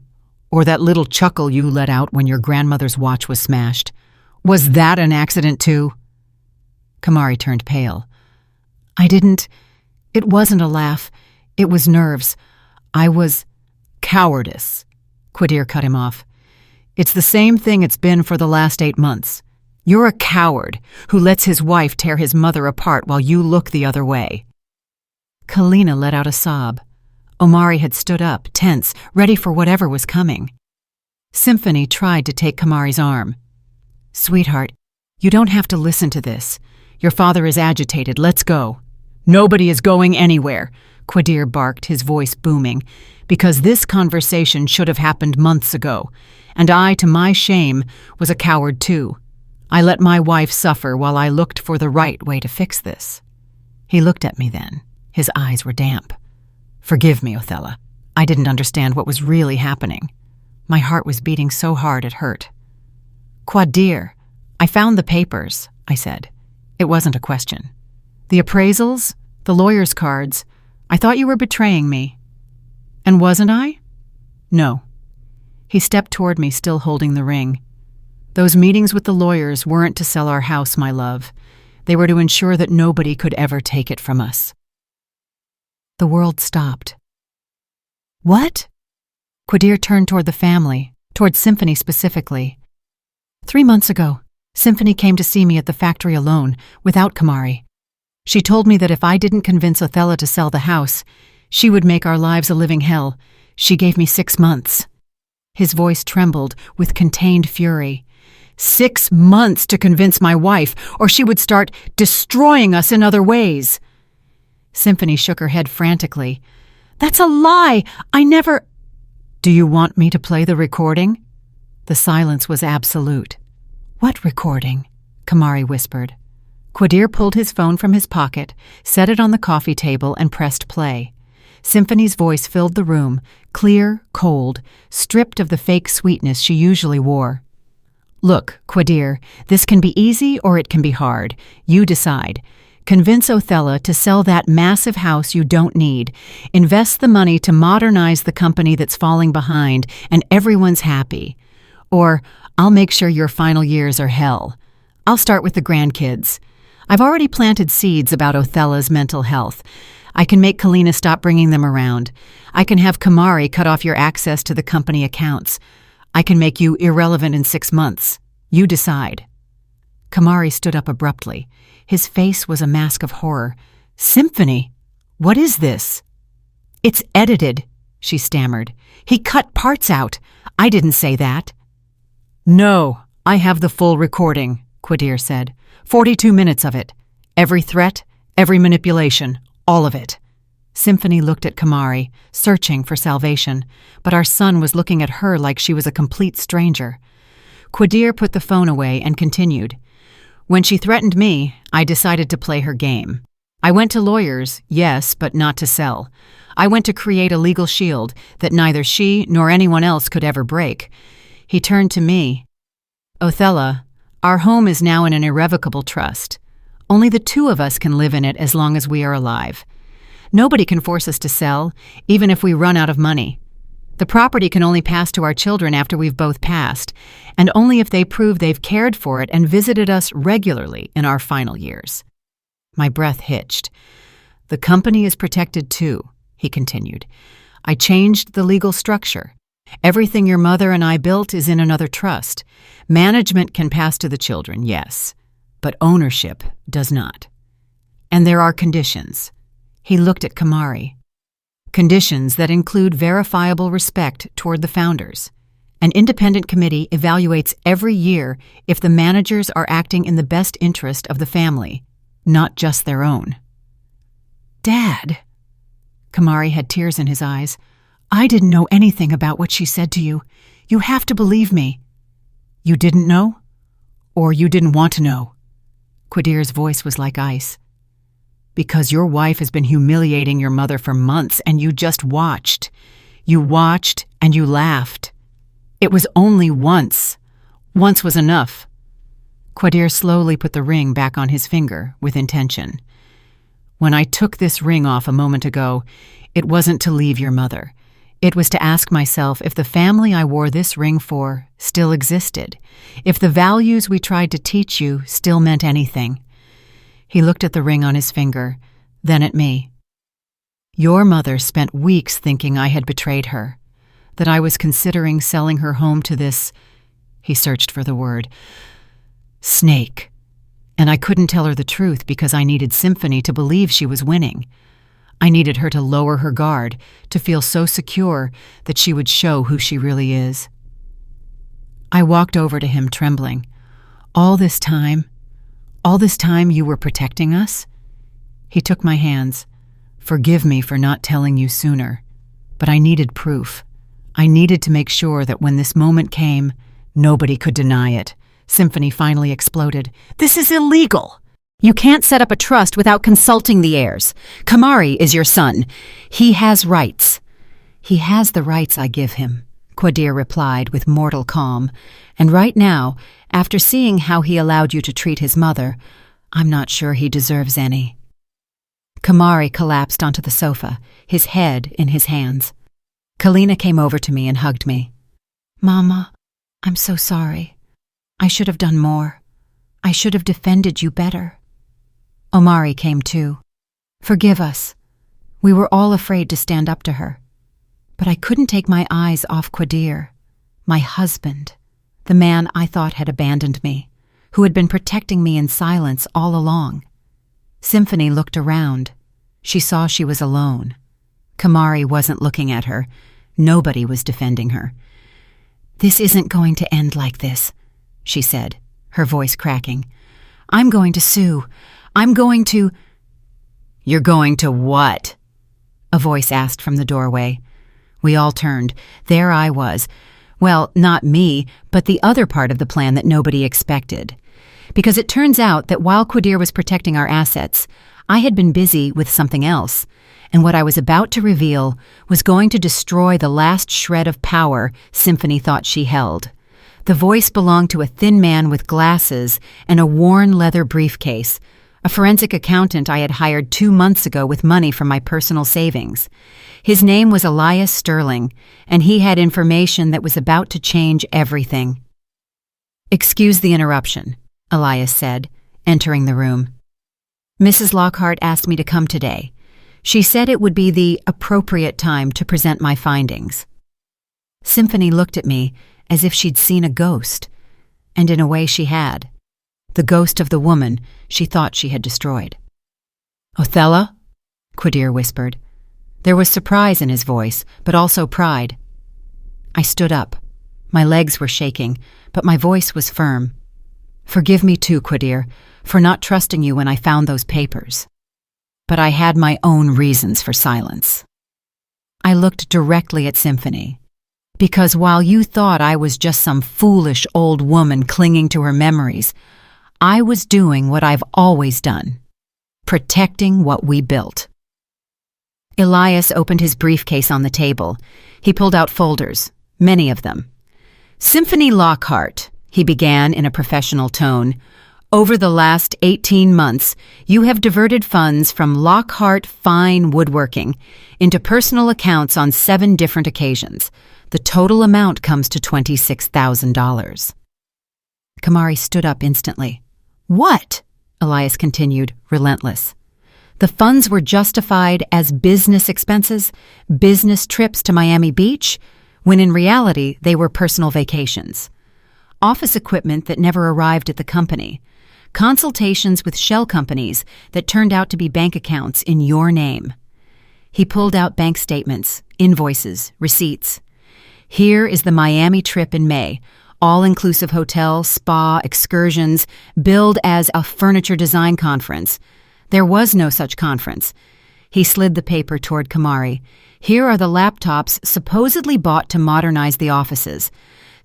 "Or that little chuckle you let out when your grandmother's watch was smashed. Was that an accident too?" Kamari turned pale. It wasn't a laugh. It was nerves. I was—" "Cowardice," Qadir cut him off. "It's the same thing it's been for the last 8 months. You're a coward who lets his wife tear his mother apart while you look the other way." Kalina let out a sob. Omari had stood up, tense, ready for whatever was coming. Symphony tried to take Kamari's arm. "Sweetheart, you don't have to listen to this. Your father is agitated. Let's go." "Nobody is going anywhere," Qadir barked, his voice booming, "because this conversation should have happened months ago, and I, to my shame, was a coward too. I let my wife suffer while I looked for the right way to fix this." He looked at me then. His eyes were damp. "Forgive me, Othello. I didn't understand what was really happening. My heart was beating so hard it hurt." "Qadir, I found the papers," I said. It wasn't a question. "The appraisals, the lawyer's cards. I thought you were betraying me." "And wasn't I?" "No." He stepped toward me, still holding the ring. "Those meetings with the lawyers weren't to sell our house, my love. They were to ensure that nobody could ever take it from us." The world stopped. "What?" Qadir turned toward the family, toward Symphony specifically. 3 months ago, Symphony came to see me at the factory alone, without Kamari. She told me that if I didn't convince Othello to sell the house, she would make our lives a living hell. She gave me 6 months. His voice trembled with contained fury. 6 months to convince my wife, or she would start destroying us in other ways. Symphony shook her head frantically. That's a lie! I never— Do you want me to play the recording? The silence was absolute. What recording? Kamari whispered. Quadir pulled his phone from his pocket, set it on the coffee table, and pressed play. Symphony's voice filled the room, clear, cold, stripped of the fake sweetness she usually wore. Look, Quadir, this can be easy or it can be hard. You decide. Convince Othello to sell that massive house you don't need. Invest the money to modernize the company that's falling behind, and everyone's happy. Or, I'll make sure your final years are hell. I'll start with the grandkids. I've already planted seeds about Othello's mental health. I can make Kalina stop bringing them around. I can have Kamari cut off your access to the company accounts. I can make you irrelevant in 6 months. You decide. Kamari stood up abruptly. His face was a mask of horror. Symphony, what is this? It's edited, she stammered. He cut parts out. I didn't say that. No, I have the full recording, Quadir said. 42 minutes of it. Every threat, every manipulation, all of it. Symphony looked at Kamari, searching for salvation, but our son was looking at her like she was a complete stranger. Quadir put the phone away and continued. When she threatened me, I decided to play her game. I went to lawyers, yes, but not to sell. I went to create a legal shield that neither she nor anyone else could ever break. He turned to me. Othello, our home is now in an irrevocable trust. Only the 2 of us can live in it as long as we are alive. Nobody can force us to sell, even if we run out of money. The property can only pass to our children after we've both passed, and only if they prove they've cared for it and visited us regularly in our final years. My breath hitched. The company is protected too, he continued. I changed the legal structure. Everything your mother and I built is in another trust. Management can pass to the children, yes, but ownership does not. And there are conditions. He looked at Kamari. Conditions that include verifiable respect toward the founders. An independent committee evaluates every year if the managers are acting in the best interest of the family, not just their own. Dad, Kamari had tears in his eyes. I didn't know anything about what she said to you. You have to believe me. You didn't know? Or you didn't want to know? Quadir's voice was like ice. Because your wife has been humiliating your mother for months and you just watched. You watched and you laughed. It was only once. Once was enough. Quadir slowly put the ring back on his finger with intention. When I took this ring off a moment ago, it wasn't to leave your mother. It was to ask myself if the family I wore this ring for still existed, if the values we tried to teach you still meant anything. He looked at the ring on his finger, then at me. Your mother spent weeks thinking I had betrayed her, that I was considering selling her home to this, he searched for the word, snake. And I couldn't tell her the truth because I needed Symphony to believe she was winning. I needed her to lower her guard, to feel so secure that she would show who she really is. I walked over to him trembling. All this time you were protecting us? He took my hands. Forgive me for not telling you sooner, but I needed proof. I needed to make sure that when this moment came, nobody could deny it. Symphony finally exploded. This is illegal! You can't set up a trust without consulting the heirs. Kamari is your son. He has rights. He has the rights I give him, Quadir replied with mortal calm. And right now, after seeing how he allowed you to treat his mother, I'm not sure he deserves any. Kamari collapsed onto the sofa, his head in his hands. Kalina came over to me and hugged me. Mama, I'm so sorry. I should have done more. I should have defended you better. Omari came too. Forgive us. We were all afraid to stand up to her. But I couldn't take my eyes off Quadir, my husband, the man I thought had abandoned me. who had been protecting me in silence all along. Symphony looked around. She saw she was alone. Kamari wasn't looking at her. Nobody was defending her. "This isn't going to end like this," she said, her voice cracking. "I'm going to sue. I'm going to—" "You're going to what?" a voice asked from the doorway. We all turned. There I was. Well, not me, but the other part of the plan that nobody expected. Because it turns out that while Quadir was protecting our assets, I had been busy with something else, and what I was about to reveal was going to destroy the last shred of power Symphony thought she held. The voice belonged to a thin man with glasses and a worn leather briefcase, a forensic accountant I had hired 2 months ago with money from my personal savings. His name was Elias Sterling, and he had information that was about to change everything. "Excuse the interruption," Elias said, entering the room. "Mrs. Lockhart asked me to come today. She said it would be the appropriate time to present my findings." Symphony looked at me as if she'd seen a ghost, and in a way she had. The ghost of the woman she thought she had destroyed. "Othello?" Quadir whispered. There was surprise in his voice, but also pride. I stood up. My legs were shaking, but my voice was firm. "Forgive me too, Quadir, for not trusting you when I found those papers. But I had my own reasons for silence." I looked directly at Symphony. "Because while you thought I was just some foolish old woman clinging to her memories, I was doing what I've always done, protecting what we built." Elias opened his briefcase on the table. He pulled out folders, many of them. "Symphony Lockhart," he began in a professional tone, "over the last 18 months, you have diverted funds from Lockhart Fine Woodworking into personal accounts on 7 different occasions. The total amount comes to $26,000. Kamari stood up instantly. "What?" Elias continued, relentless. "The funds were justified as business expenses, business trips to Miami Beach, when in reality they were personal vacations. Office equipment that never arrived at the company. Consultations with shell companies that turned out to be bank accounts in your name." He pulled out bank statements, invoices, receipts. "Here is the Miami trip in May, all-inclusive hotel, spa, excursions, billed as a furniture design conference. There was no such conference." He slid the paper toward Kamari. "Here are the laptops supposedly bought to modernize the offices.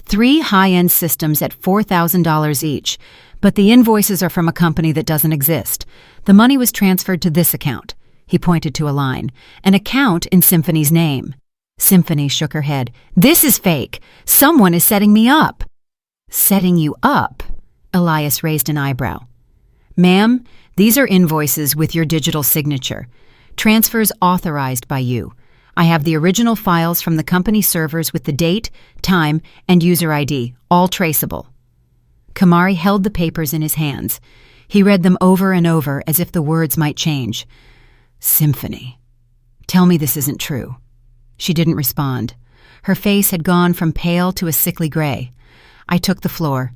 3 high-end systems at $4,000 each, but the invoices are from a company that doesn't exist. The money was transferred to this account." He pointed to a line. "An account in Symphony's name." Symphony shook her head. "This is fake. Someone is setting me up." "Setting you up?" Elias raised an eyebrow. "Ma'am, these are invoices with your digital signature. Transfers authorized by you. I have the original files from the company servers with the date, time, and user ID, all traceable." Kamari held the papers in his hands. He read them over and over as if the words might change. "Symphony, tell me this isn't true." She didn't respond. Her face had gone from pale to a sickly gray. I took the floor.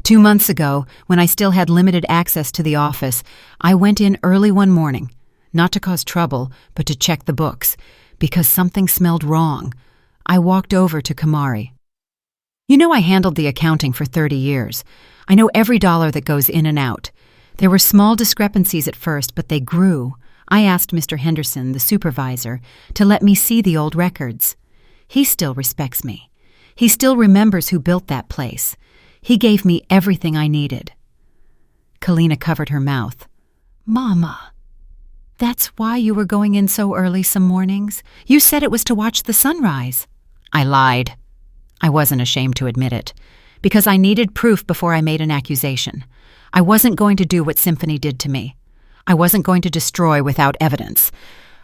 2 months ago, when I still had limited access to the office, I went in early one morning, not to cause trouble, but to check the books, because something smelled wrong. I walked over to Kamari. "You know I handled the accounting for 30 years. I know every dollar that goes in and out. There were small discrepancies at first, but they grew. I asked Mr. Henderson, the supervisor, to let me see the old records. He still respects me. He still remembers who built that place. He gave me everything I needed." Kalina covered her mouth. "Mama, that's why you were going in so early some mornings? You said it was to watch the sunrise." I lied. I wasn't ashamed to admit it, because I needed proof before I made an accusation. I wasn't going to do what Symphony did to me. I wasn't going to destroy without evidence.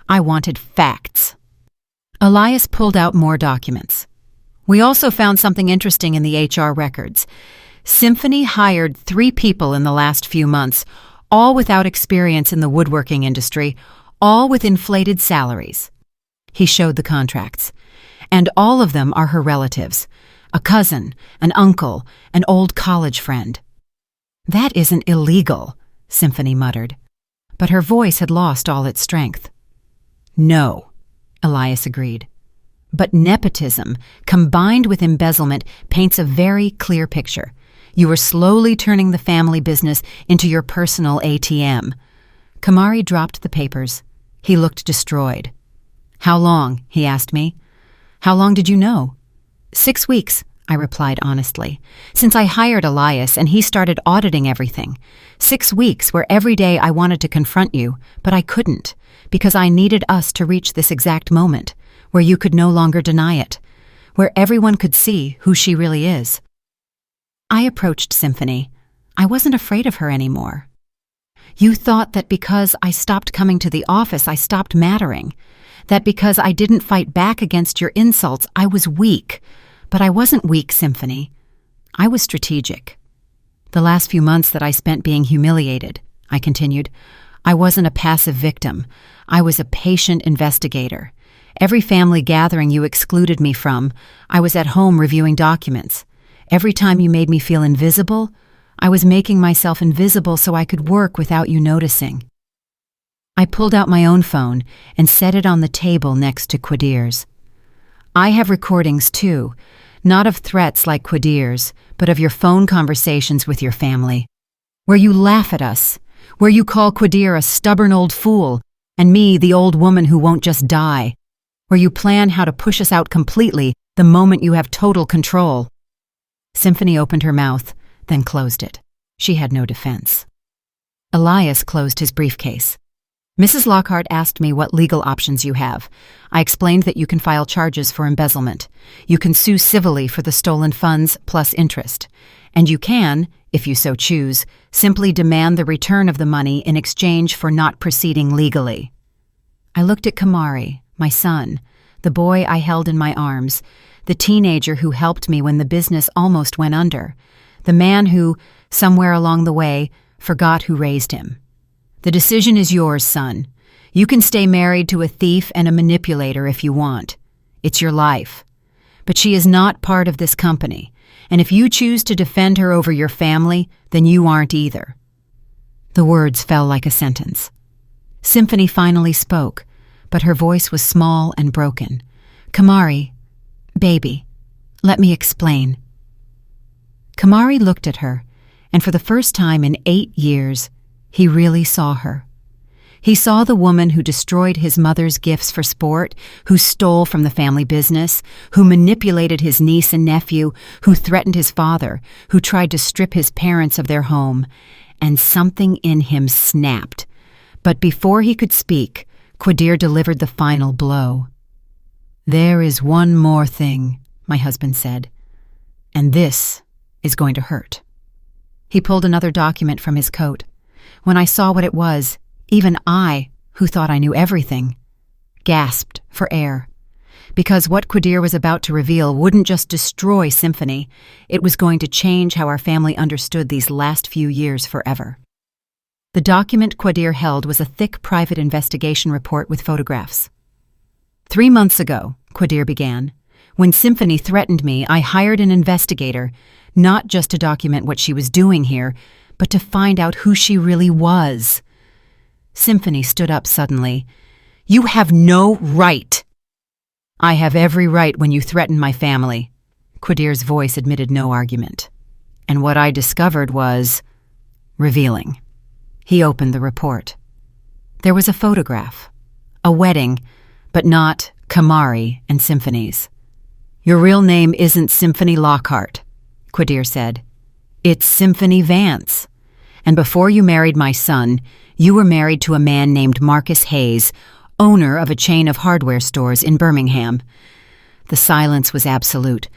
I wanted facts. Elias pulled out more documents. "We also found something interesting in the HR records. Symphony hired 3 people in the last few months, all without experience in the woodworking industry, all with inflated salaries." He showed the contracts. "And all of them are her relatives. A cousin, an uncle, an old college friend." "That isn't illegal," Symphony muttered, but her voice had lost all its strength. "No," Elias agreed. "But nepotism, combined with embezzlement, paints a very clear picture. You were slowly turning the family business into your personal ATM." Kamari dropped the papers. He looked destroyed. "How long?" he asked me. "How long did you know?" 6 weeks, I replied honestly, since I hired Elias and he started auditing everything. 6 weeks where every day I wanted to confront you, but I couldn't, because I needed us to reach this exact moment, where you could no longer deny it, where everyone could see who she really is. I approached Symphony. I wasn't afraid of her anymore. "You thought that because I stopped coming to the office, I stopped mattering. That because I didn't fight back against your insults, I was weak. But I wasn't weak, Symphony. I was strategic. The last few months that I spent being humiliated," I continued, "I wasn't a passive victim. I was a patient investigator. Every family gathering you excluded me from, I was at home reviewing documents. Every time you made me feel invisible, I was making myself invisible so I could work without you noticing." I pulled out my own phone and set it on the table next to Quadir's. "I have recordings too, not of threats like Quadir's, but of your phone conversations with your family, where you laugh at us, where you call Quadir a stubborn old fool, and me the old woman who won't just die, where you plan how to push us out completely the moment you have total control." Symphony opened her mouth, then closed it. She had no defense. Elias closed his briefcase. "Mrs. Lockhart asked me what legal options you have. I explained that you can file charges for embezzlement. You can sue civilly for the stolen funds plus interest. And you can, if you so choose, simply demand the return of the money in exchange for not proceeding legally." I looked at Kamari, my son, the boy I held in my arms, the teenager who helped me when the business almost went under, the man who, somewhere along the way, forgot who raised him. "The decision is yours, son. You can stay married to a thief and a manipulator if you want. It's your life. But she is not part of this company, and if you choose to defend her over your family, then you aren't either." The words fell like a sentence. Symphony finally spoke, but her voice was small and broken. "Kamari, baby, let me explain." Kamari looked at her, and for the first time in 8 years, he really saw her. He saw the woman who destroyed his mother's gifts for sport, who stole from the family business, who manipulated his niece and nephew, who threatened his father, who tried to strip his parents of their home, and something in him snapped. But before he could speak, Quadir delivered the final blow. "There is one more thing," my husband said, "and this is going to hurt." He pulled another document from his coat. When I saw what it was, even I, who thought I knew everything, gasped for air. Because what Quadir was about to reveal wouldn't just destroy Symphony, it was going to change how our family understood these last few years forever. The document Quadir held was a thick private investigation report with photographs. 3 months ago, Quadir began, when Symphony threatened me, I hired an investigator, not just to document what she was doing here, but to find out who she really was. Symphony stood up suddenly. "You have no right." "I have every right when you threaten my family." Quadir's voice admitted no argument. "And what I discovered was revealing." He opened the report. There was a photograph, a wedding, but not Kamari and Symphony's. "Your real name isn't Symphony Lockhart," Quadir said. "It's Symphony Vance. And before you married my son, you were married to a man named Marcus Hayes, owner of a chain of hardware stores in Birmingham." The silence was absolute.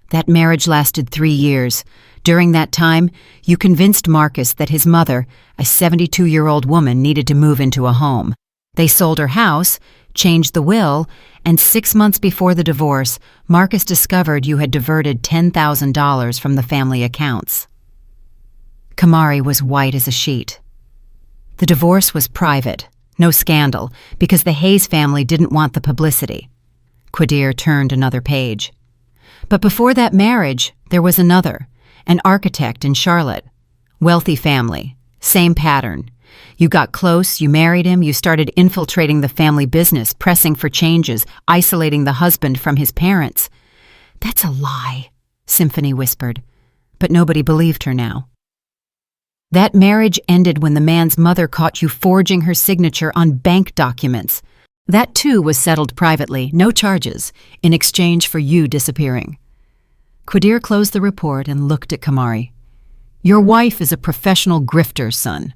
"That marriage lasted 3 years. During that time, you convinced Marcus that his mother, a 72-year-old woman, needed to move into a home. They sold her house, changed the will, and 6 months before the divorce, Marcus discovered you had diverted $10,000 from the family accounts." Kamari was white as a sheet. "The divorce was private, no scandal, because the Hayes family didn't want the publicity." Quadir turned another page. "But before that marriage, there was another, an architect in Charlotte. Wealthy family. Same pattern. You got close, you married him, you started infiltrating the family business, pressing for changes, isolating the husband from his parents. That's a lie, Symphony whispered, but nobody believed her now. That marriage ended when the man's mother caught you forging her signature on bank documents. That too was settled privately, no charges, in exchange for you disappearing. Qadir closed the report and looked at Kamari. Your wife is a professional grifter, son.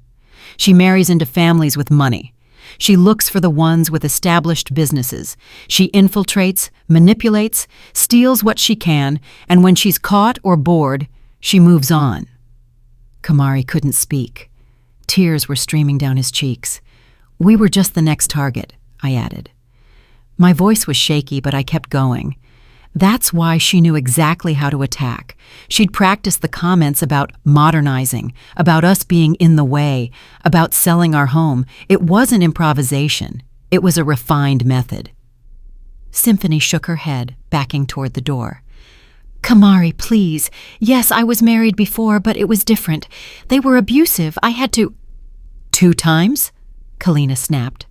She marries into families with money. She looks for the ones with established businesses. She infiltrates, manipulates, steals what she can, and when she's caught or bored, she moves on. Kamari couldn't speak. Tears were streaming down his cheeks. We were just the next target, I added. My voice was shaky, but I kept going. That's why she knew exactly how to attack. She'd practiced the comments about modernizing, about us being in the way, about selling our home. It wasn't improvisation. It was a refined method. Symphony shook her head, backing toward the door. Kamari, please. Yes, I was married before, but it was different. They were abusive. I had to— 2 times? Kalina snapped.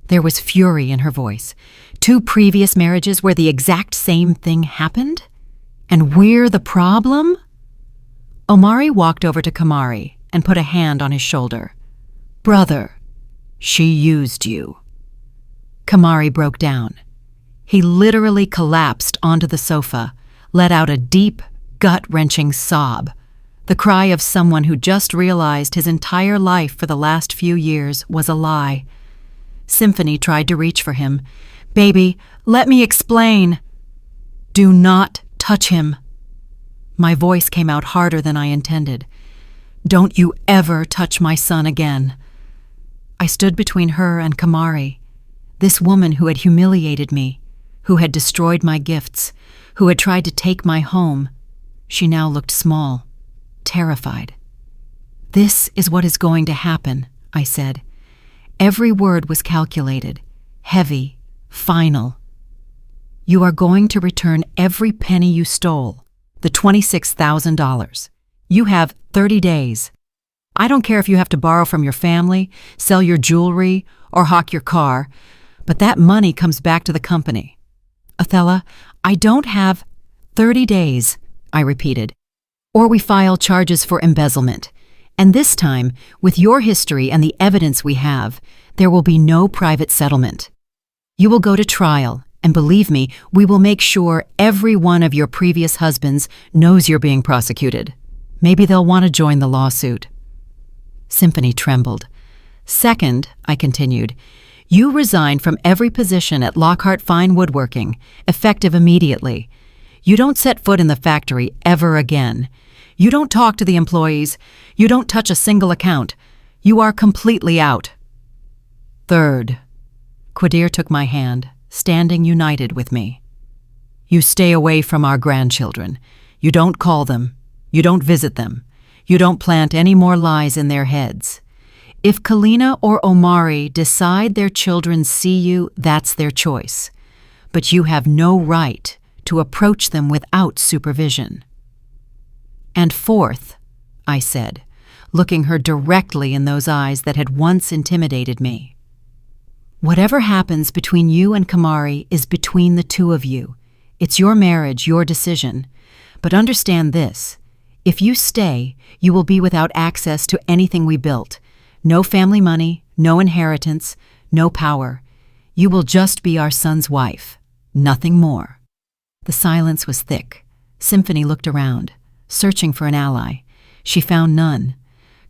There was fury in her voice. 2 previous marriages where the exact same thing happened? And we're the problem? Omari walked over to Kamari and put a hand on his shoulder. Brother, she used you. Kamari broke down. He literally collapsed onto the sofa, let out a deep, gut-wrenching sob, the cry of someone who just realized his entire life for the last few years was a lie. Symphony tried to reach for him. Baby, let me explain. Do not touch him. My voice came out harder than I intended. Don't you ever touch my son again. I stood between her and Kamari, this woman who had humiliated me, who had destroyed my gifts, who had tried to take my home. She now looked small, terrified. This is what is going to happen, I said. Every word was calculated, heavy, final. You are going to return every penny you stole, the $26,000. You have 30 days. I don't care if you have to borrow from your family, sell your jewelry, or hawk your car, but that money comes back to the company. Othella, I don't have 30 days, I repeated, or we file charges for embezzlement. And this time, with your history and the evidence we have, there will be no private settlement. You will go to trial, and believe me, we will make sure every one of your previous husbands knows you're being prosecuted. Maybe they'll want to join the lawsuit. Symphony trembled. Second, I continued, you resign from every position at Lockhart Fine Woodworking, effective immediately. You don't set foot in the factory ever again. You don't talk to the employees. You don't touch a single account. You are completely out. Third, Qadir took my hand, standing united with me. You stay away from our grandchildren. You don't call them. You don't visit them. You don't plant any more lies in their heads. If Kalina or Omari decide their children see you, that's their choice. But you have no right to approach them without supervision. And fourth, I said, looking her directly in those eyes that had once intimidated me. Whatever happens between you and Kamari is between the two of you. It's your marriage, your decision. But understand this, if you stay, you will be without access to anything we built. No family money, no inheritance, no power. You will just be our son's wife, nothing more. The silence was thick. Symphony looked around, searching for an ally. She found none.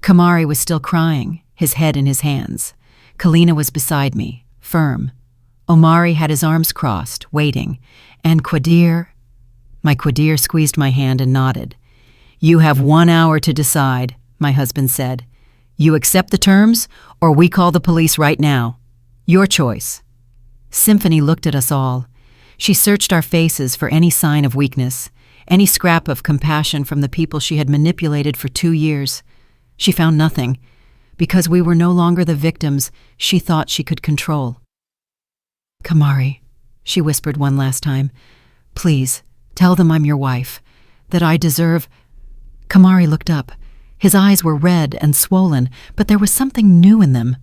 Kamari was still crying, his head in his hands. Kalina was beside me, firm. Omari had his arms crossed, waiting. And Qadir— My Qadir squeezed my hand and nodded. You have 1 hour to decide, my husband said. You accept the terms, or we call the police right now. Your choice. Symphony looked at us all. She searched our faces for any sign of weakness, any scrap of compassion from the people she had manipulated for 2 years. She found nothing, because we were no longer the victims she thought she could control. Kamari, she whispered one last time, please, tell them I'm your wife, that I deserve— Kamari looked up, His eyes were red and swollen, but there was something new in them.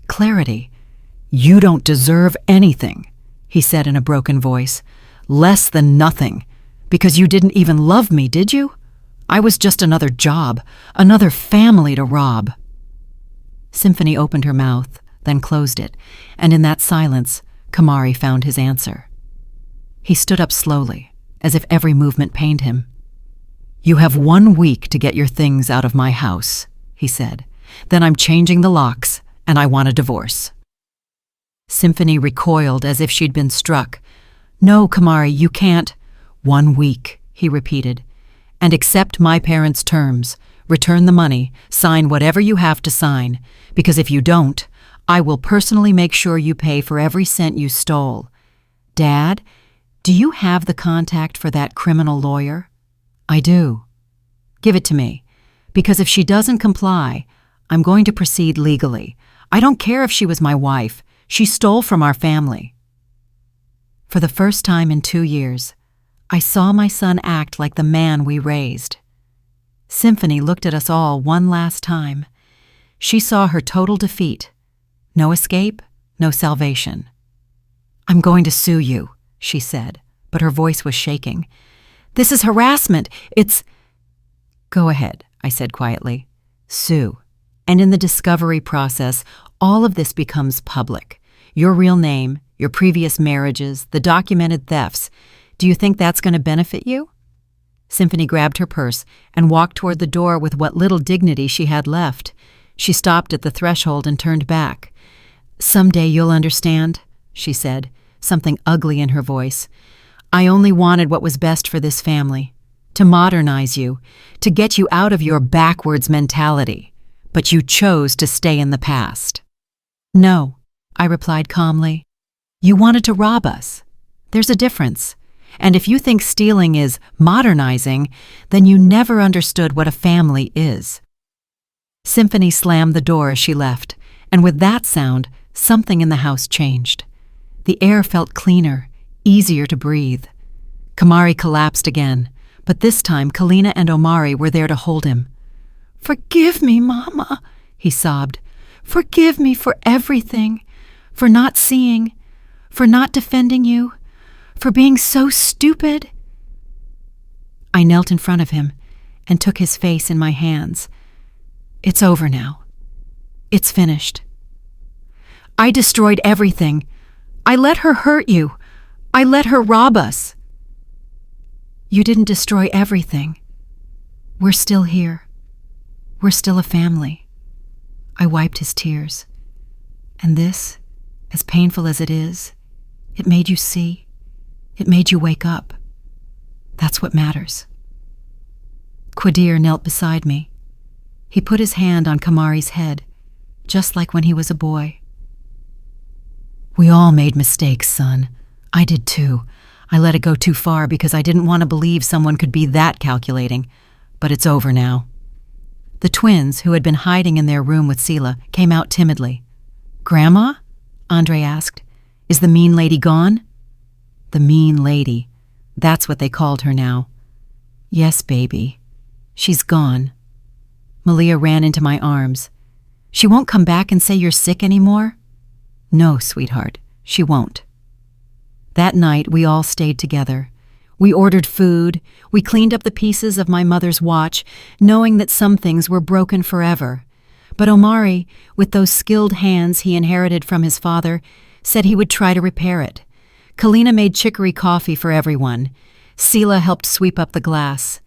Clarity. "You don't deserve anything," he said in a broken voice. "Less than nothing. Because you didn't even love me, did you? I was just another job, another family to rob." Symphony opened her mouth, then closed it, and in that silence, Kamari found his answer. He stood up slowly, as if every movement pained him. "You have 1 week to get your things out of my house," he said. "Then I'm changing the locks, and I want a divorce." Symphony recoiled as if she'd been struck. "No, Kamari, you can't." 1 week, he repeated. "And accept my parents' terms. Return the money, sign whatever you have to sign, because if you don't, I will personally make sure you pay for every cent you stole. Dad, do you have the contact for that criminal lawyer?" "I do." "Give it to me, because if she doesn't comply, I'm going to proceed legally. I don't care if she was my wife. She stole from our family." For the first time in 2 years, I saw my son act like the man we raised. Symphony looked at us all one last time. She saw her total defeat. No escape, no salvation. "I'm going to sue you," she said, but her voice was shaking. "This is harassment. It's—" "Go ahead," I said quietly. "Sue. And in the discovery process, all of this becomes public. Your real name, your previous marriages, the documented thefts. Do you think that's going to benefit you?" Symphony grabbed her purse and walked toward the door with what little dignity she had left. She stopped at the threshold and turned back. "Someday you'll understand," she said, something ugly in her voice. "I only wanted what was best for this family, to modernize you, to get you out of your backwards mentality. But you chose to stay in the past." "No," I replied calmly. "You wanted to rob us. There's a difference. And if you think stealing is modernizing, then you never understood what a family is." Symphony slammed the door as she left, and with that sound, something in the house changed. The air felt cleaner, easier to breathe. Kamari collapsed again, but this time Kalina and Omari were there to hold him. "Forgive me, Mama," he sobbed. "Forgive me for everything, for not seeing, for not defending you, for being so stupid." I knelt in front of him and took his face in my hands. "It's over now. It's finished. I destroyed everything. I let her hurt you. I let her rob us." "You didn't destroy everything. We're still here. We're still a family." I wiped his tears. "And this, as painful as it is, it made you see. It made you wake up. That's what matters." Qadir knelt beside me. He put his hand on Kamari's head, just like when he was a boy. "We all made mistakes, son. I did too. I let it go too far because I didn't want to believe someone could be that calculating. But it's over now." The twins, who had been hiding in their room with Sela, came out timidly. "Grandma?" Andre asked. "Is the mean lady gone?" The mean lady. That's what they called her now. "Yes, baby. She's gone." Malia ran into my arms. "She won't come back and say you're sick anymore?" "No, sweetheart, she won't." That night, we all stayed together. We ordered food. We cleaned up the pieces of my mother's watch, knowing that some things were broken forever. But Omari, with those skilled hands he inherited from his father, said he would try to repair it. Kalina made chicory coffee for everyone. Sela helped sweep up the glass.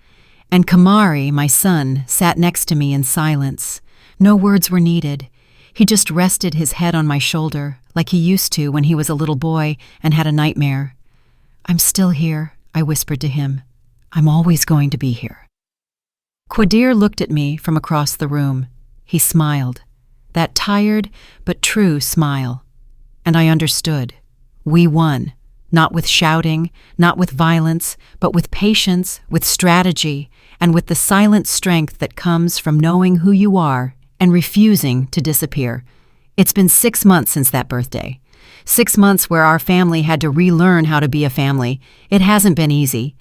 And Kamari, my son, sat next to me in silence. No words were needed. He just rested his head on my shoulder, like he used to when he was a little boy and had a nightmare. "I'm still here," I whispered to him. "I'm always going to be here." Qadir looked at me from across the room. He smiled, that tired but true smile. And I understood. We won, not with shouting, not with violence, but with patience, with strategy, and with the silent strength that comes from knowing who you are and refusing to disappear. It's been 6 months since that birthday. 6 months where our family had to relearn how to be a family. It hasn't been easy.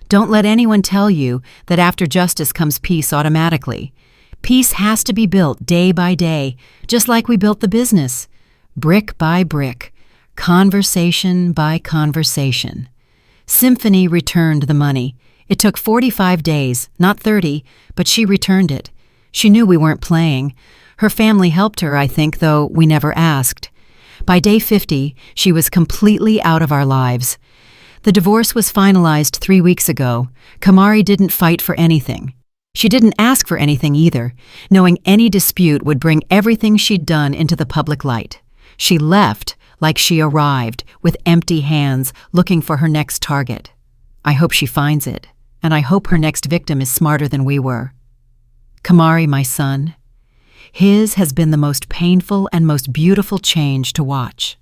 Don't let anyone tell you that after justice comes peace automatically. Peace has to be built day by day, just like we built the business. Brick by brick, conversation by conversation. Symphony returned the money. It took 45 days, not 30, but she returned it. She knew we weren't playing. Her family helped her, I think, though we never asked. By day 50, she was completely out of our lives. The divorce was finalized 3 weeks ago. Kamari didn't fight for anything. She didn't ask for anything either, knowing any dispute would bring everything she'd done into the public light. She left like she arrived, with empty hands, looking for her next target. I hope she finds it, and I hope her next victim is smarter than we were. Kamari, my son, his has been the most painful and most beautiful change to watch.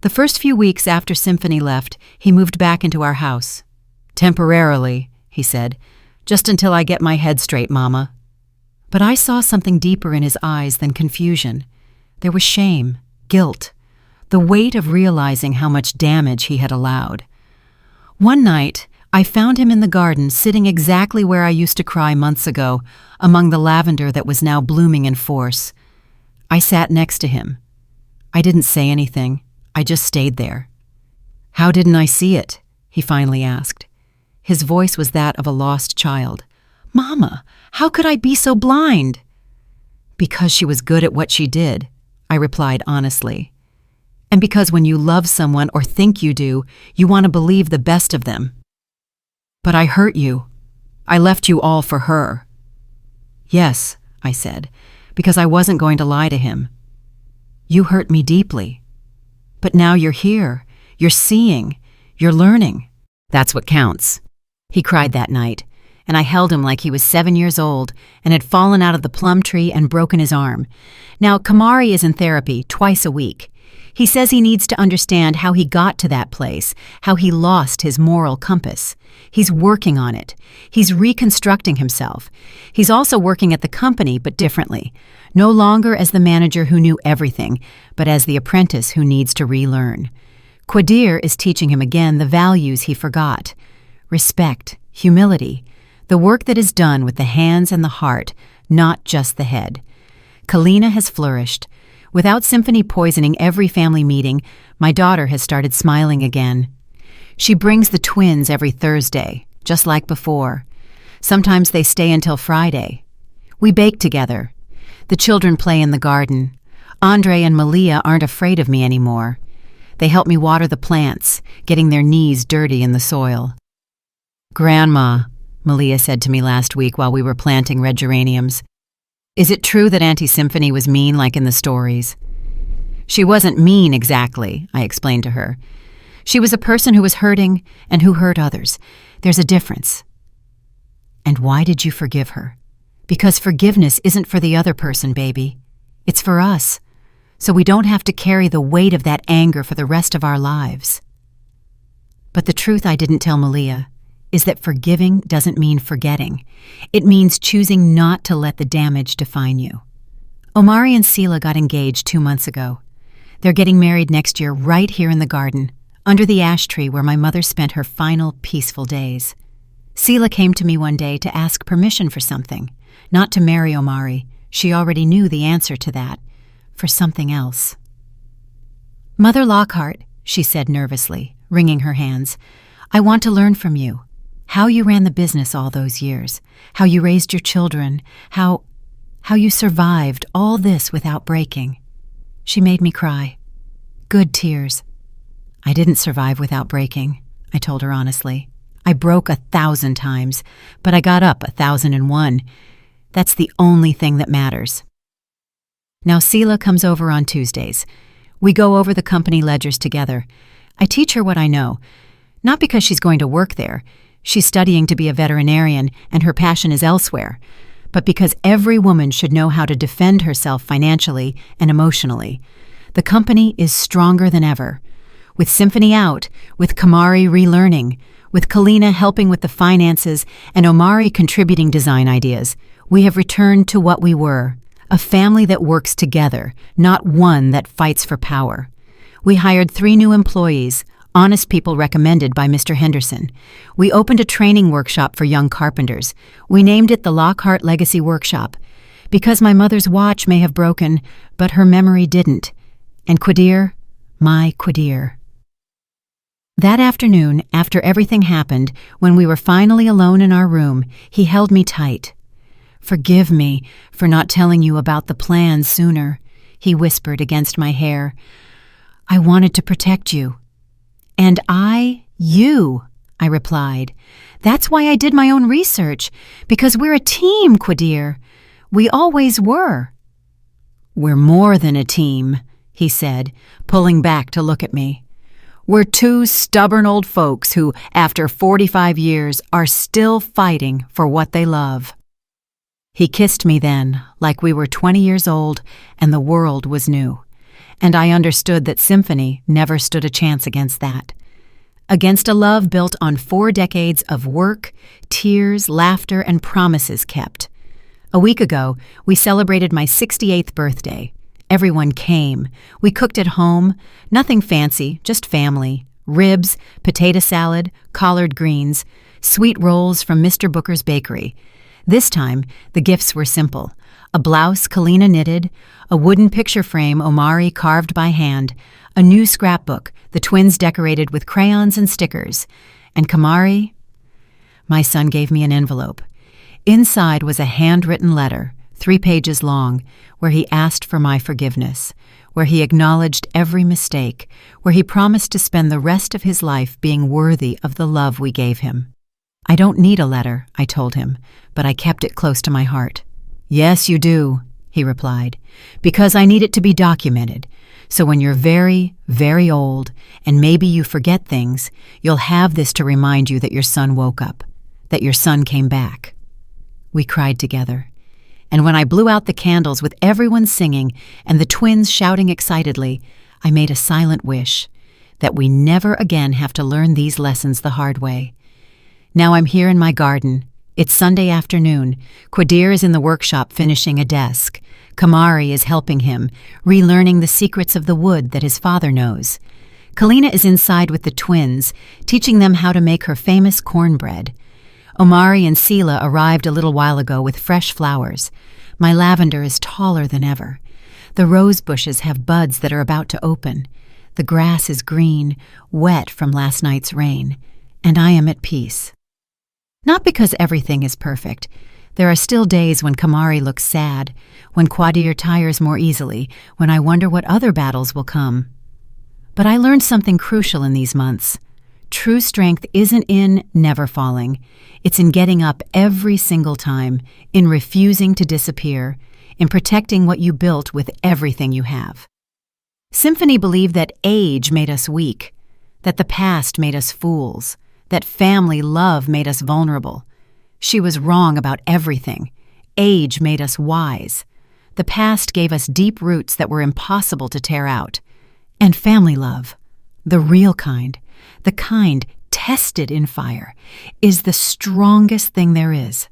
The first few weeks after Symphony left, he moved back into our house. Temporarily, he said, just until I get my head straight, Mama. But I saw something deeper in his eyes than confusion. There was shame, guilt, the weight of realizing how much damage he had allowed. One night, I found him in the garden sitting exactly where I used to cry months ago, among the lavender that was now blooming in force. I sat next to him. I didn't say anything. I just stayed there. "How didn't I see it?" he finally asked. His voice was that of a lost child. "Mama, how could I be so blind?" "Because she was good at what she did," I replied honestly. "And because when you love someone or think you do, you want to believe the best of them." "But I hurt you. I left you all for her." "Yes," I said, because I wasn't going to lie to him. "You hurt me deeply. But now you're here. You're seeing. You're learning. That's what counts." He cried that night, and I held him like he was 7 years old and had fallen out of the plum tree and broken his arm. Now, Kamari is in therapy twice a week. He says he needs to understand how he got to that place, how he lost his moral compass. He's working on it. He's reconstructing himself. He's also working at the company, but differently. No longer as the manager who knew everything, but as the apprentice who needs to relearn. Qadir is teaching him again the values he forgot. Respect, humility, the work that is done with the hands and the heart, not just the head. Kalina has flourished. Without Symphony poisoning every family meeting, my daughter has started smiling again. She brings the twins every Thursday, just like before. Sometimes they stay until Friday. We bake together. The children play in the garden. Andre and Malia aren't afraid of me anymore. They help me water the plants, getting their knees dirty in the soil. "Grandma," Malia said to me last week while we were planting red geraniums, "is it true that Auntie Symphony was mean like in the stories?" "She wasn't mean exactly," I explained to her. "She was a person who was hurting and who hurt others. There's a difference." "And why did you forgive her?" "Because forgiveness isn't for the other person, baby. It's for us. So we don't have to carry the weight of that anger for the rest of our lives." But the truth I didn't tell Malia is that forgiving doesn't mean forgetting. It means choosing not to let the damage define you. Omari and Sela got engaged 2 months ago. They're getting married next year right here in the garden, under the ash tree where my mother spent her final peaceful days. Sela came to me one day to ask permission for something, not to marry Omari. She already knew the answer to that, for something else. "Mother Lockhart," she said nervously, wringing her hands, "I want to learn from you. How you ran the business all those years, how you raised your children, how you survived all this without breaking." She made me cry. Good tears. "I didn't survive without breaking," I told her honestly. "I broke 1,000 times, but I got up 1,001. That's the only thing that matters." Now Sela comes over on Tuesdays. We go over the company ledgers together. I teach her what I know, not because she's going to work there. She's studying to be a veterinarian, and her passion is elsewhere, but because every woman should know how to defend herself financially and emotionally. The company is stronger than ever. With Symphony out, with Kamari relearning, with Kalina helping with the finances, and Omari contributing design ideas, we have returned to what we were, a family that works together, not one that fights for power. We hired 3 new employees, Honest People recommended by Mr. Henderson. We opened a training workshop for young carpenters. We named it the Lockhart Legacy Workshop, because my mother's watch may have broken, but her memory didn't. And Quadir, my Quadir. That afternoon, after everything happened, when we were finally alone in our room, he held me tight. "Forgive me for not telling you about the plan sooner," he whispered against my hair. "I wanted to protect you." "And you," I replied. "That's why I did my own research, because we're a team, Quadir. We always were." "We're more than a team," he said, pulling back to look at me. "We're two stubborn old folks who, after 45 years, are still fighting for what they love." He kissed me then, like we were 20 years old and the world was new. And I understood that Symphony never stood a chance against that. Against a love built on 4 decades of work, tears, laughter, and promises kept. A week ago, we celebrated my 68th birthday. Everyone came. We cooked at home. Nothing fancy, just family. Ribs, potato salad, collard greens, sweet rolls from Mr. Booker's bakery. This time, the gifts were simple. A blouse Kalina knitted, a wooden picture frame Omari carved by hand, a new scrapbook the twins decorated with crayons and stickers. And Kamari? My son gave me an envelope. Inside was a handwritten letter, 3 pages long, where he asked for my forgiveness, where he acknowledged every mistake, where he promised to spend the rest of his life being worthy of the love we gave him. "I don't need a letter," I told him, but I kept it close to my heart. "Yes, you do," he replied, "because I need it to be documented. So when you're very, very old, and maybe you forget things, you'll have this to remind you that your son woke up, that your son came back." We cried together. And when I blew out the candles with everyone singing and the twins shouting excitedly, I made a silent wish that we never again have to learn these lessons the hard way. Now I'm here in my garden. It's Sunday afternoon. Quadir is in the workshop finishing a desk. Kamari is helping him, relearning the secrets of the wood that his father knows. Kalina is inside with the twins, teaching them how to make her famous cornbread. Omari and Sela arrived a little while ago with fresh flowers. My lavender is taller than ever. The rose bushes have buds that are about to open. The grass is green, wet from last night's rain, and I am at peace. Not because everything is perfect. There are still days when Kamari looks sad, when Quadir tires more easily, when I wonder what other battles will come. But I learned something crucial in these months. True strength isn't in never falling. It's in getting up every single time, in refusing to disappear, in protecting what you built with everything you have. Symphony believed that age made us weak, that the past made us fools, that family love made us vulnerable. She was wrong about everything. Age made us wise. The past gave us deep roots that were impossible to tear out. And family love, the real kind, the kind tested in fire, is the strongest thing there is.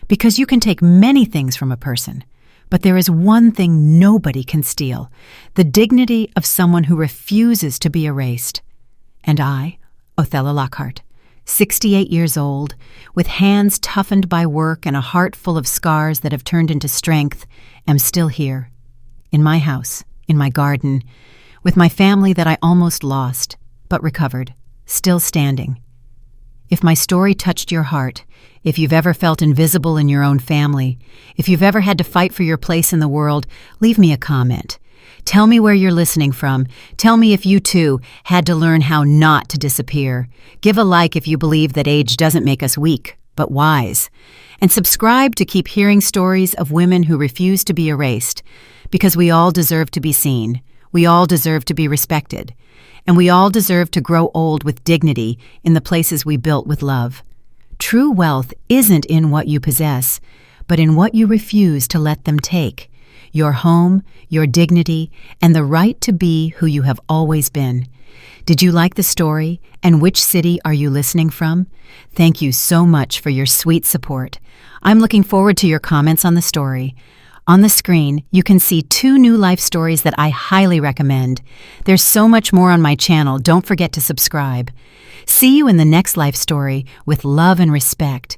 Because you can take many things from a person, but there is one thing nobody can steal, the dignity of someone who refuses to be erased. And I, Othello Lockhart, 68 years old, with hands toughened by work and a heart full of scars that have turned into strength, am still here, in my house, in my garden, with my family that I almost lost, but recovered, still standing. If my story touched your heart, if you've ever felt invisible in your own family, if you've ever had to fight for your place in the world, leave me a comment. Tell me where you're listening from. Tell me if you, too, had to learn how not to disappear. Give a like if you believe that age doesn't make us weak, but wise. And subscribe to keep hearing stories of women who refuse to be erased, because we all deserve to be seen. We all deserve to be respected. And we all deserve to grow old with dignity in the places we built with love. True wealth isn't in what you possess, but in what you refuse to let them take. Your home, your dignity, and the right to be who you have always been. Did you like the story? And which city are you listening from? Thank you so much for your sweet support. I'm looking forward to your comments on the story. On the screen, you can see 2 new life stories that I highly recommend. There's so much more on my channel, don't forget to subscribe. See you in the next life story with love and respect.